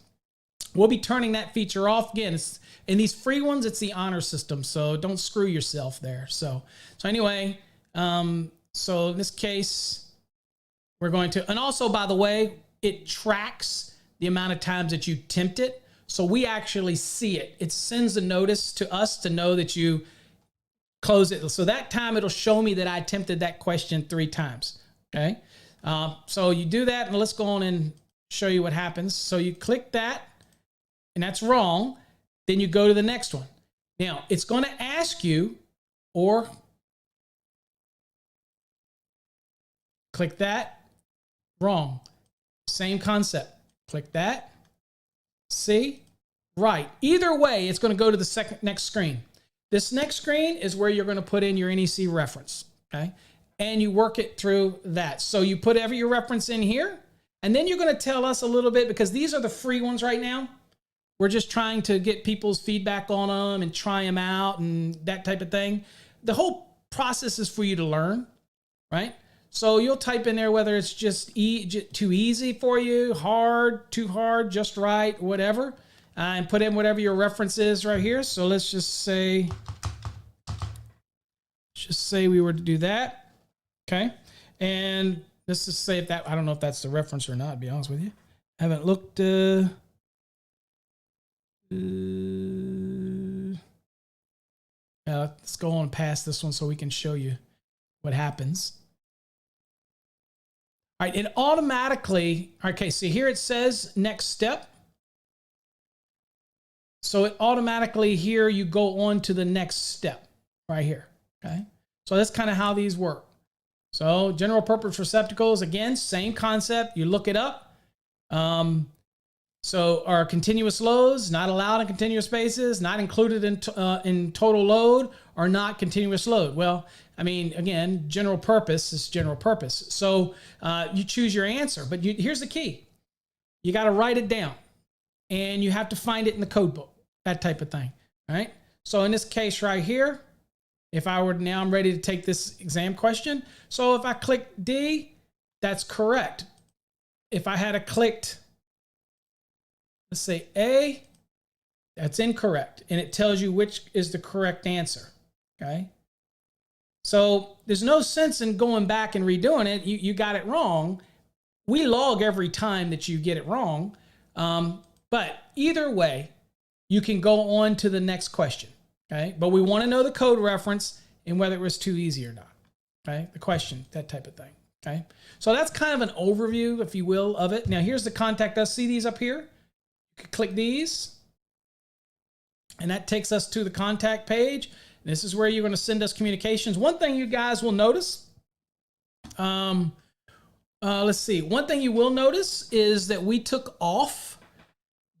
We'll be turning that feature off again. In these free ones, it's the honor system, so don't screw yourself there. So anyway, so in this case, we're going to, and also by the way, it tracks the amount of times that you tempt it. So we actually see it. It sends a notice to us to know that you close it. So that time it'll show me that I attempted that question 3 times, okay? So you do that, and let's go on and show you what happens. So you click that, and that's wrong. Then you go to the next one. Now, it's going to ask you, or click that, wrong. Same concept. Click that. See? Right. Either way, it's going to go to the next screen. This next screen is where you're going to put in your NEC reference, okay? And you work it through that. So you put your reference in here, and then you're going to tell us a little bit, because these are the free ones right now. We're just trying to get people's feedback on them and try them out and that type of thing. The whole process is for you to learn, right? So you'll type in there whether it's just too easy for you, hard, too hard, just right, whatever, and put in whatever your reference is right here. So let's just say we were to do that, okay? And let's just say if that, I don't know if that's the reference or not, to be honest with you. I haven't looked. Let's go on past this one so we can show you what happens. All right, it automatically, okay, so here it says next step. So it automatically here you go on to the next step right here, okay? So that's kind of how these work. So general purpose receptacles, again, same concept. You look it up. So are continuous loads not allowed in continuous spaces, not included in total load, or not continuous load? Well, I mean, again, general purpose is general purpose. So you choose your answer, but here's the key. You got to write it down, and you have to find it in the code book, that type of thing, all right? So in this case right here, if I were, now I'm ready to take this exam question. So if I click D, that's correct. If I had clicked, let's say A, that's incorrect. And it tells you which is the correct answer, okay? So there's no sense in going back and redoing it. You got it wrong. We log every time that you get it wrong. But either way, you can go on to the next question. Okay. But we want to know the code reference and whether it was too easy or not. Okay. The question, that type of thing. Okay. So that's kind of an overview, if you will, of it. Now here's the contact us. See these up here? You can click these. And that takes us to the contact page. This is where you're going to send us communications. One thing you guys will notice, let's see. One thing you will notice is that we took off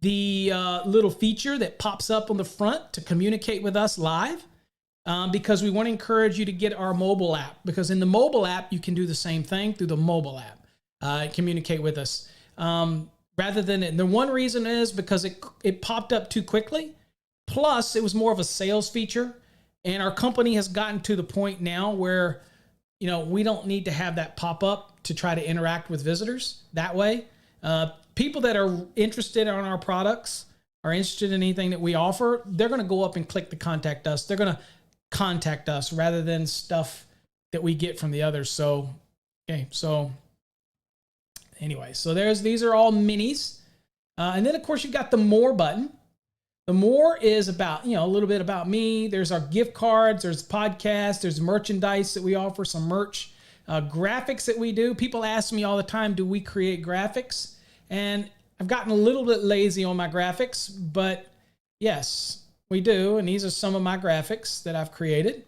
the little feature that pops up on the front to communicate with us live, because we want to encourage you to get our mobile app, because in the mobile app, you can do the same thing through the mobile app, communicate with us. Rather than, and the one reason is because it popped up too quickly. Plus, it was more of a sales feature, and our company has gotten to the point now where, you know, we don't need to have that pop up to try to interact with visitors that way. People that are interested in our products, are interested in anything that we offer, they're going to go up and click the contact us. They're going to contact us rather than stuff that we get from the others. So, okay, so anyway, so these are all minis. And then of course you've got the more button. The more is about, you know, a little bit about me. There's our gift cards, there's podcasts, there's merchandise that we offer, some merch, graphics that we do. People ask me all the time, do we create graphics? And I've gotten a little bit lazy on my graphics, but yes, we do. And these are some of my graphics that I've created.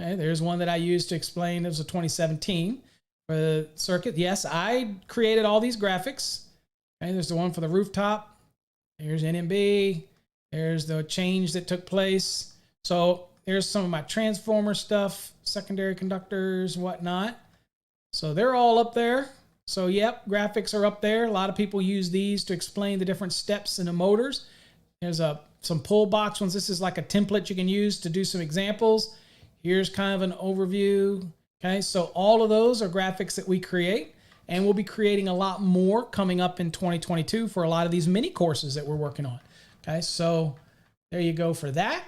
Okay, there's one that I used to explain. It was a 2017 for the circuit. Yes, I created all these graphics. Okay, there's the one for the rooftop. Here's NMB. There's the change that took place. So there's some of my transformer stuff, secondary conductors, whatnot. So they're all up there. So yep, graphics are up there. A lot of people use these to explain the different steps in the motors. There's some pull box ones. This is like a template you can use to do some examples. Here's kind of an overview. Okay, so all of those are graphics that we create. And we'll be creating a lot more coming up in 2022 for a lot of these mini courses that we're working on. Okay, so there you go for that.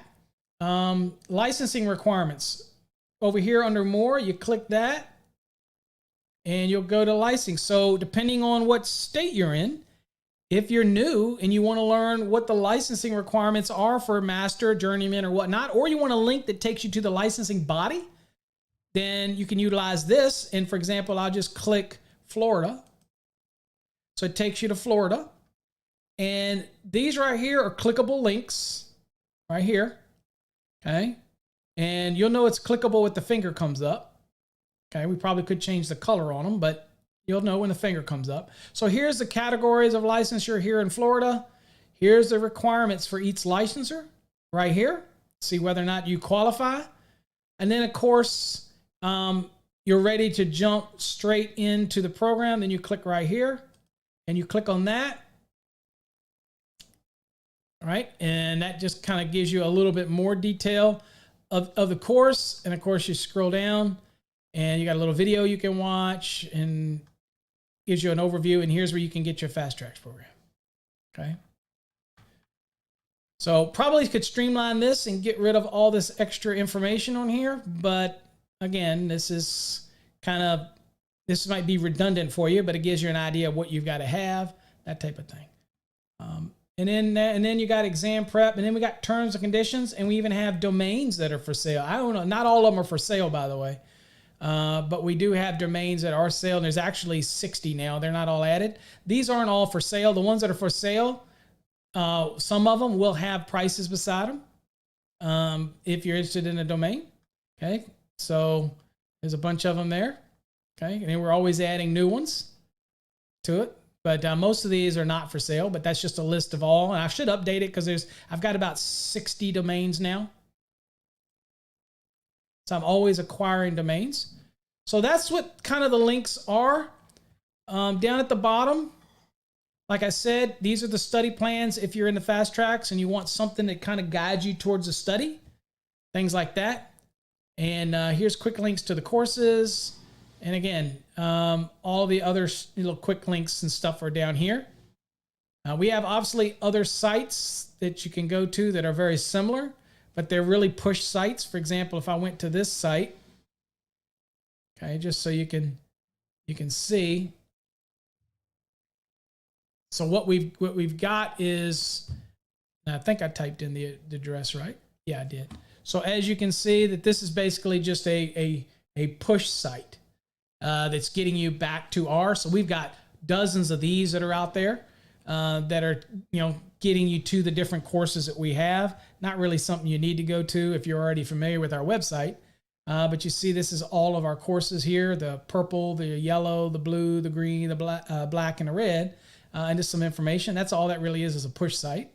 Licensing requirements. Over here under more, you click that and you'll go to licensing. So depending on what state you're in, if you're new and you want to learn what the licensing requirements are for master, journeyman, or whatnot, or you want a link that takes you to the licensing body, then you can utilize this. And for example, I'll just click Florida. So it takes you to Florida. And these right here are clickable links right here. Okay. And you'll know it's clickable when the finger comes up. Okay. We probably could change the color on them, but you'll know when the finger comes up. So here's the categories of licensure here in Florida. Here's the requirements for each licensor right here. See whether or not you qualify. And then of course, you're ready to jump straight into the program. Then you click right here and you click on that. All right. And that just kind of gives you a little bit more detail of the course. And of course you scroll down and you got a little video you can watch and gives you an overview. And here's where you can get your fast tracks program. Okay. So probably could streamline this and get rid of all this extra information on here, but again, this might be redundant for you, but it gives you an idea of what you've got to have, that type of thing. And then you got exam prep, and then we got terms and conditions, and we even have domains that are for sale. I don't know, not all of them are for sale, by the way, but we do have domains that are sale, and there's actually 60 now. They're not all added. These aren't all for sale. The ones that are for sale, some of them will have prices beside them if you're interested in a domain. Okay. So there's a bunch of them there. Okay. And then we're always adding new ones to it. But most of these are not for sale, but that's just a list of all. And I should update it because I've got about 60 domains now. So I'm always acquiring domains. So that's what kind of the links are. Down at the bottom, like I said, these are the study plans if you're in the fast tracks and you want something that kind of guides you towards a study, things like that. And here's quick links to the courses. And again, all the other little quick links and stuff are down here. We have obviously other sites that you can go to that are very similar, but they're really push sites. For example, if I went to this site, okay, just so you can see. So what we've got is, and I think I typed in the address right. Yeah, I did. So as you can see, that this is basically just a push site that's getting you back to ours. So we've got dozens of these that are out there that are, getting you to the different courses that we have. Not really something you need to go to if you're already familiar with our website. But you see, this is all of our courses here: the purple, the yellow, the blue, the green, the black, and the red. And just some information. That's all that really is a push site.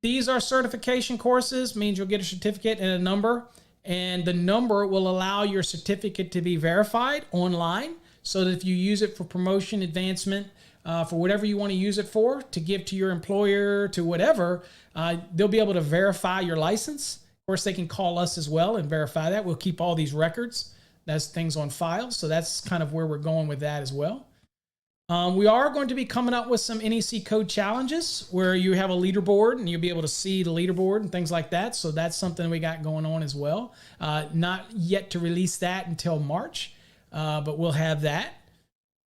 These are certification courses, means you'll get a certificate and a number, and the number will allow your certificate to be verified online, so that if you use it for promotion, advancement, for whatever you want to use it for, to give to your employer, to whatever, they'll be able to verify your license. Of course, they can call us as well and verify that. We'll keep all these records. That's things on file. So that's kind of where we're going with that as well. We are going to be coming up with some NEC code challenges where you have a leaderboard and you'll be able to see the leaderboard and things like that. So that's something we got going on as well. Not yet to release that until March, but we'll have that.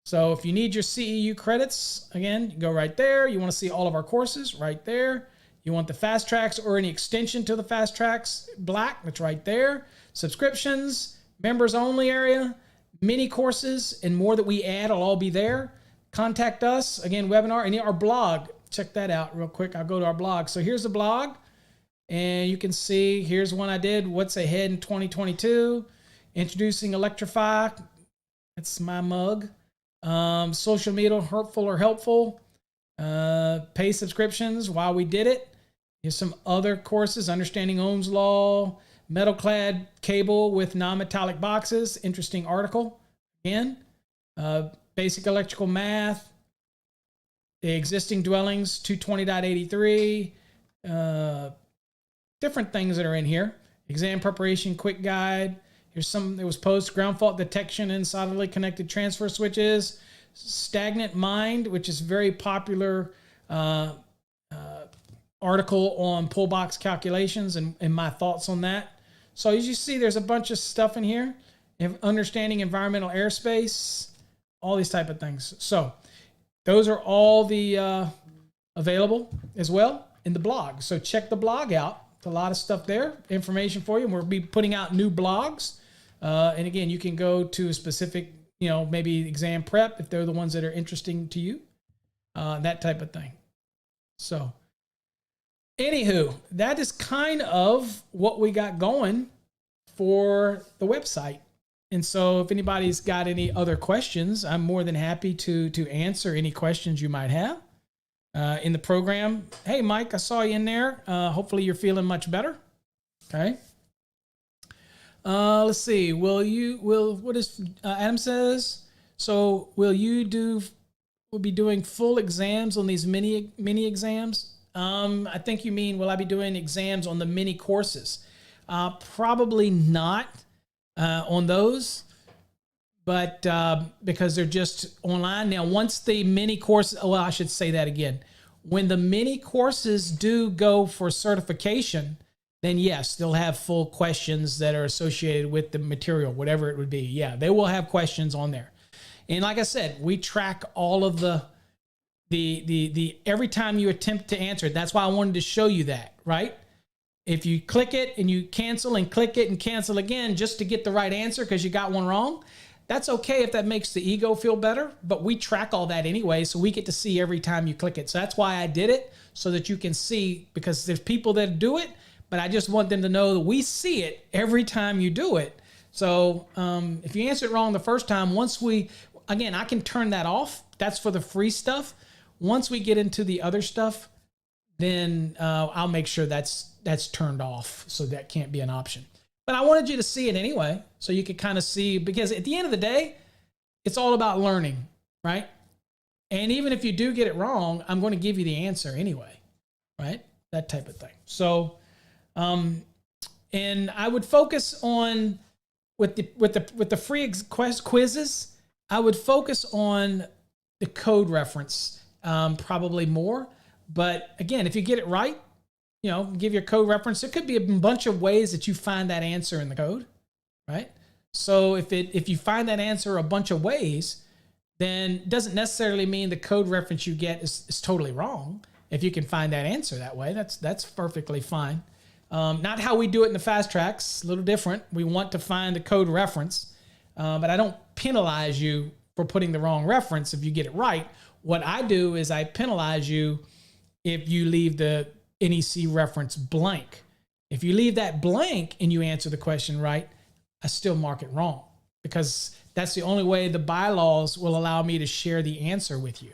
So if you need your CEU credits, again, you go right there. You want to see all of our courses right there. You want the fast tracks or any extension to the fast tracks, black, that's right there. Subscriptions, members only area, mini courses, and more that we add will all be there. Contact us, again, webinar, and our blog. Check that out real quick. I'll go to our blog. So here's the blog, and you can see, here's one I did, what's ahead in 2022, introducing Electrify, that's my mug, social media, hurtful or helpful, pay subscriptions, why we did it. Here's some other courses, understanding Ohm's law, metal-clad cable with non-metallic boxes, interesting article, again, basic electrical math, the existing dwellings, 220.83, different things that are in here. Exam preparation, quick guide. Here's some that was post ground fault detection in solidly connected transfer switches. Stagnant mind, which is very popular article on pull box calculations and my thoughts on that. So as you see, there's a bunch of stuff in here. Understanding environmental airspace, all these type of things. So those are all the available as well in the blog. So check the blog out. It's a lot of stuff there, information for you. And we'll be putting out new blogs. And again, you can go to a specific, maybe exam prep if they're the ones that are interesting to you, that type of thing. So anywho, that is kind of what we got going for the website. And so if anybody's got any other questions, I'm more than happy to answer any questions you might have in the program. Hey, Mike, I saw you in there. Hopefully you're feeling much better. Okay. Let's see. What is Adam says? So we'll be doing full exams on these mini exams? I think you mean, will I be doing exams on the mini courses? Probably not. On those, but because they're just online. Now, once the mini course, I should say that again. When the mini courses do go for certification, then yes, they'll have full questions that are associated with the material, whatever it would be. Yeah, they will have questions on there. And like I said, we track all of the every time you attempt to answer it. That's why I wanted to show you that, right? If you click it and you cancel and click it and cancel again just to get the right answer because you got one wrong, that's okay if that makes the ego feel better, but we track all that anyway, so we get to see every time you click it. So that's why I did it, so that you can see, because there's people that do it, but I just want them to know that we see it every time you do it. So if you answer it wrong the first time, again, I can turn that off. That's for the free stuff. Once we get into the other stuff, then I'll make sure that's turned off, so that can't be an option. But I wanted you to see it anyway, so you could kind of see, because at the end of the day, it's all about learning, right? And even if you do get it wrong, I'm going to give you the answer anyway, right? That type of thing. So, and I would focus on with the free quizzes, I would focus on the code reference probably more. But again, if you get it right, give your code reference. There could be a bunch of ways that you find that answer in the code, right? So if you find that answer a bunch of ways, then doesn't necessarily mean the code reference you get is totally wrong. If you can find that answer that way, that's perfectly fine. Not how we do it in the fast tracks, a little different. We want to find the code reference, but I don't penalize you for putting the wrong reference if you get it right. What I do is I penalize you if you leave the NEC reference blank. If you leave that blank and you answer the question right, I still mark it wrong, because that's the only way the bylaws will allow me to share the answer with you.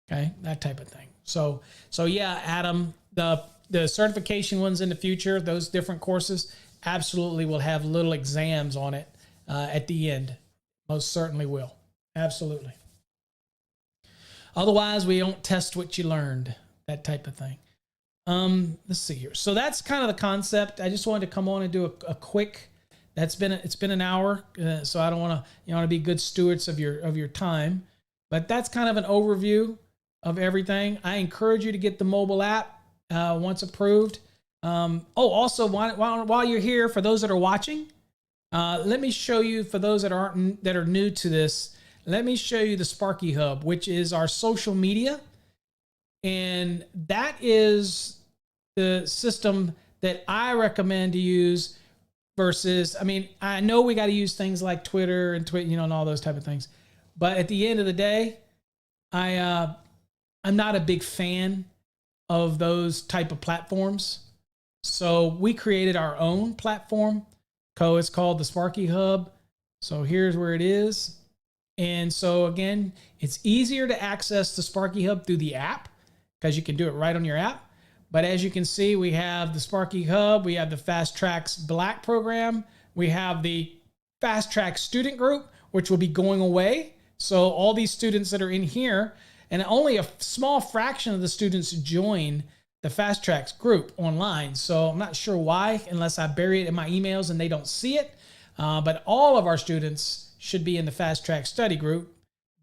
Okay, that type of thing. So yeah, Adam, the certification ones in the future, those different courses, absolutely will have little exams on it at the end. Most certainly will. Absolutely. Otherwise, we don't test what you learned, that type of thing. Let's see here. So that's kind of the concept. I just wanted to come on and do a quick. It's been an hour, so I don't want to be good stewards of your time. But that's kind of an overview of everything. I encourage you to get the mobile app once approved. Also, while you're here, for those that are watching, let me show you, for those that are new to this, let me show you the Sparky Hub, which is our social media. And that is the system that I recommend to use versus, I mean, I know we got to use things like Twitter and and all those type of things. But at the end of the day, I'm not a big fan of those type of platforms. So we created our own platform. It's called the Sparky Hub. So here's where it is. And so again, it's easier to access the Sparky Hub through the app because you can do it right on your app. But as you can see, we have the Sparky Hub, we have the Fast Tracks Black program, we have the Fast Track student group, which will be going away. So all these students that are in here, and only a small fraction of the students join the Fast Tracks group online. So I'm not sure why, unless I bury it in my emails and they don't see it. But all of our students should be in the Fast Track study group.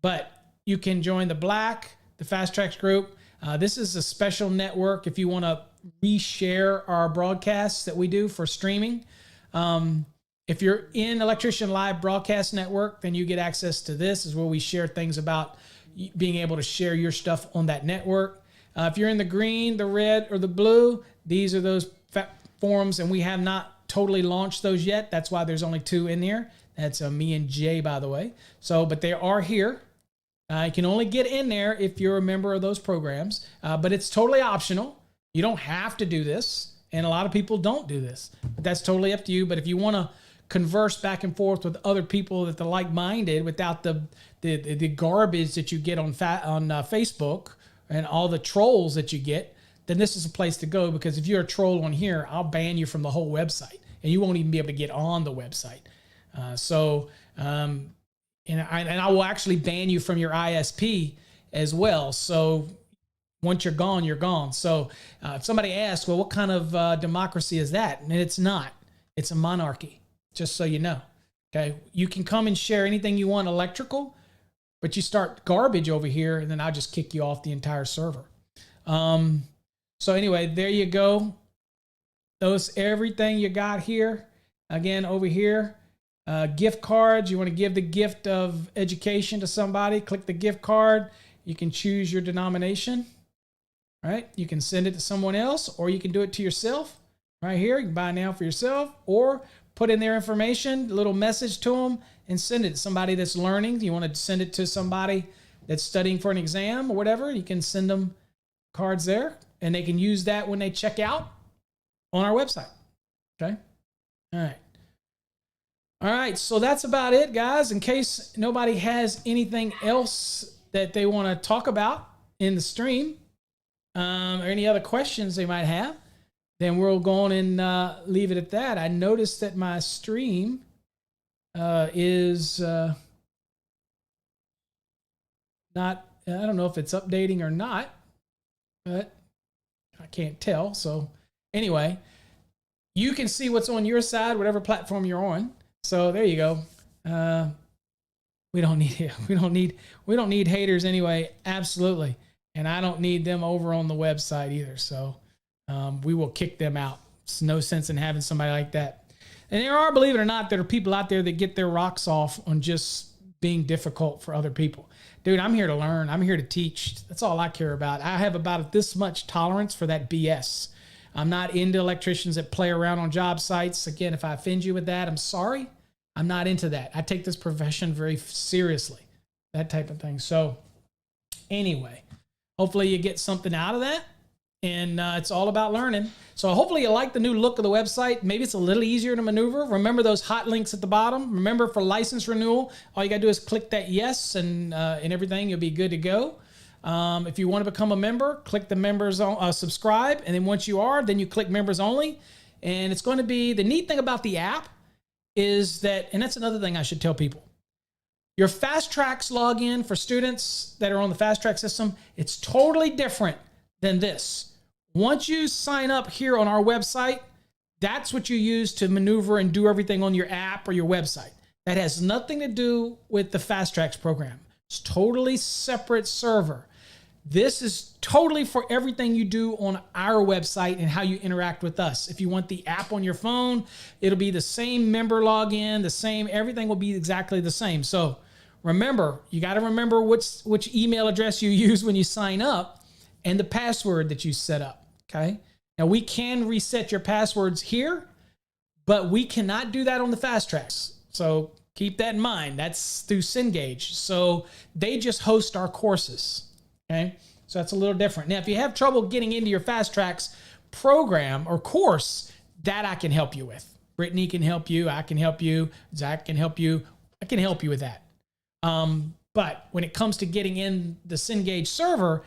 But you can join the Black, the Fast Tracks group. This is a special network if you want to reshare our broadcasts that we do for streaming. If you're in Electrician Live Broadcast Network, then you get access to this. Is where we share things about being able to share your stuff on that network. If you're in the green, the red, or the blue, these are those forums, and we have not totally launched those yet. That's why there's only 2 in there. That's me and Jay, by the way. But they are here. You can only get in there if you're a member of those programs, but it's totally optional. You don't have to do this, and a lot of people don't do this. But that's totally up to you. But if you want to converse back and forth with other people that are like-minded without the garbage that you get on Facebook and all the trolls that you get, then this is a place to go, because if you're a troll on here, I'll ban you from the whole website, and you won't even be able to get on the website. And I will actually ban you from your ISP as well. So once you're gone, you're gone. So if somebody asks, well, what kind of democracy is that? And it's not. It's a monarchy, just so you know. Okay, you can come and share anything you want electrical, but you start garbage over here, and then I'll just kick you off the entire server. So anyway, there you go. Everything you got here. Again, over here. Gift cards, you want to give the gift of education to somebody, click the gift card. You can choose your denomination, right? You can send it to someone else, or you can do it to yourself right here. You can buy now for yourself, or put in their information, a little message to them, and send it to somebody that's learning. You want to send it to somebody that's studying for an exam or whatever, you can send them cards there, and they can use that when they check out on our website. Okay? All right. All right, so that's about it, guys. In case nobody has anything else that they want to talk about in the stream, or any other questions they might have, then we'll go on and leave it at that. I noticed that my stream is not, I don't know if it's updating or not, but I can't tell. So anyway, you can see what's on your side, whatever platform you're on. So there you go. We don't need haters anyway. Absolutely. And I don't need them over on the website either. So we will kick them out. It's no sense in having somebody like that. And there are, believe it or not, there are people out there that get their rocks off on just being difficult for other people. Dude, I'm here to learn. I'm here to teach. That's all I care about. I have about this much tolerance for that BS. I'm not into electricians that play around on job sites. Again, if I offend you with that, I'm sorry. I'm not into that. I take this profession very seriously, that type of thing. So anyway, hopefully you get something out of that. And it's all about learning. So hopefully you like the new look of the website. Maybe it's a little easier to maneuver. Remember those hot links at the bottom. Remember, for license renewal, all you got to do is click that yes, and everything. You'll be good to go. If you want to become a member, click the members on, subscribe. And then once you are, then you click members only. And it's going to be, the neat thing about the app is that, and that's another thing I should tell people, your Fast Tracks login for students that are on the Fast Track system, it's totally different than this. Once you sign up here on our website, that's what you use to maneuver and do everything on your app or your website. That has nothing to do with the Fast Tracks program. It's totally separate server. This is totally for everything you do on our website and how you interact with us. If you want the app on your phone, it'll be the same member login, the same, everything will be exactly the same. So remember, you got to remember which email address you use when you sign up, and the password that you set up, okay? Now, we can reset your passwords here, but we cannot do that on the Fast Tracks. So keep that in mind. That's through Cengage. So they just host our courses, okay? So that's a little different. Now, if you have trouble getting into your Fast Tracks program or course, that I can help you with. Brittany can help you. I can help you. Zach can help you. I can help you with that. But when it comes to getting in the Cengage server,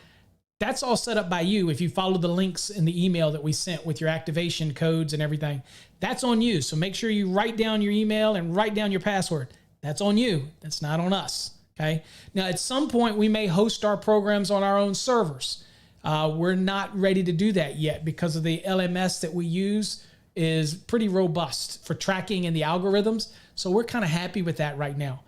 that's all set up by you. If you follow the links in the email that we sent with your activation codes and everything, that's on you. So make sure you write down your email and write down your password. That's on you. That's not on us. Okay. Now, at some point, we may host our programs on our own servers. We're not ready to do that yet because of the LMS that we use is pretty robust for tracking and the algorithms. So we're kind of happy with that right now.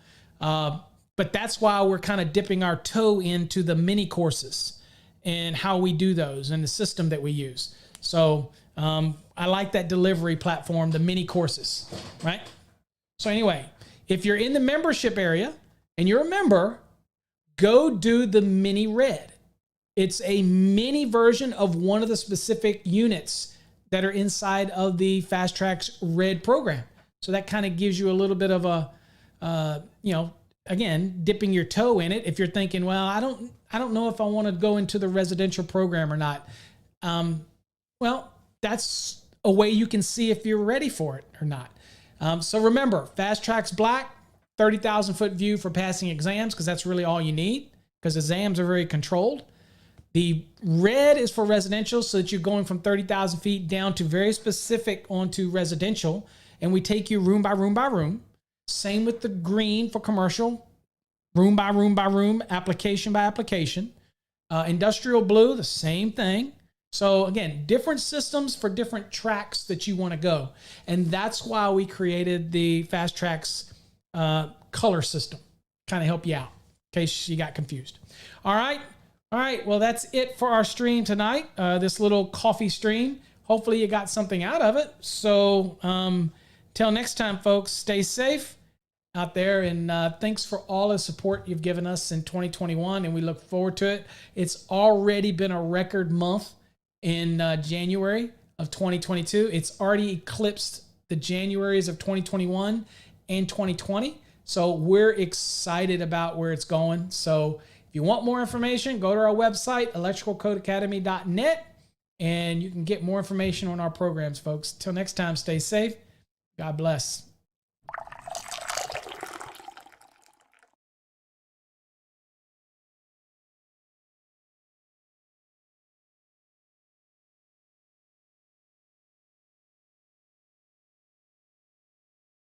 But that's why we're kind of dipping our toe into the mini courses and how we do those and the system that we use. So I like that delivery platform, the mini courses, right? So anyway, if you're in the membership area and you're a member, go do the mini red. It's a mini version of one of the specific units that are inside of the Fast Tracks red program. So that kind of gives you a little bit of a, again, dipping your toe in it. If you're thinking, well, I don't know if I want to go into the residential program or not. Well, that's a way you can see if you're ready for it or not. So remember, Fast Tracks Black, 30,000 foot view for passing exams, because that's really all you need, because exams are very controlled. The red is for residential, so that you're going from 30,000 feet down to very specific onto residential, and we take you room by room by room. Same with the green for commercial, room by room by room, application by application. Industrial blue, the same thing. So again, different systems for different tracks that you want to go. And that's why we created the Fast Tracks color system, kind of help you out in case you got confused. All right. Well, that's it for our stream tonight, this little coffee stream. Hopefully you got something out of it. So till next time, folks, stay safe out there. And thanks for all the support you've given us in 2021. And we look forward to it. It's already been a record month in January of 2022. It's already eclipsed the Januaries of 2021 and 2020. So we're excited about where it's going. So if you want more information, go to our website, electricalcodeacademy.net, and you can get more information on our programs, folks. Till next time, stay safe. God bless.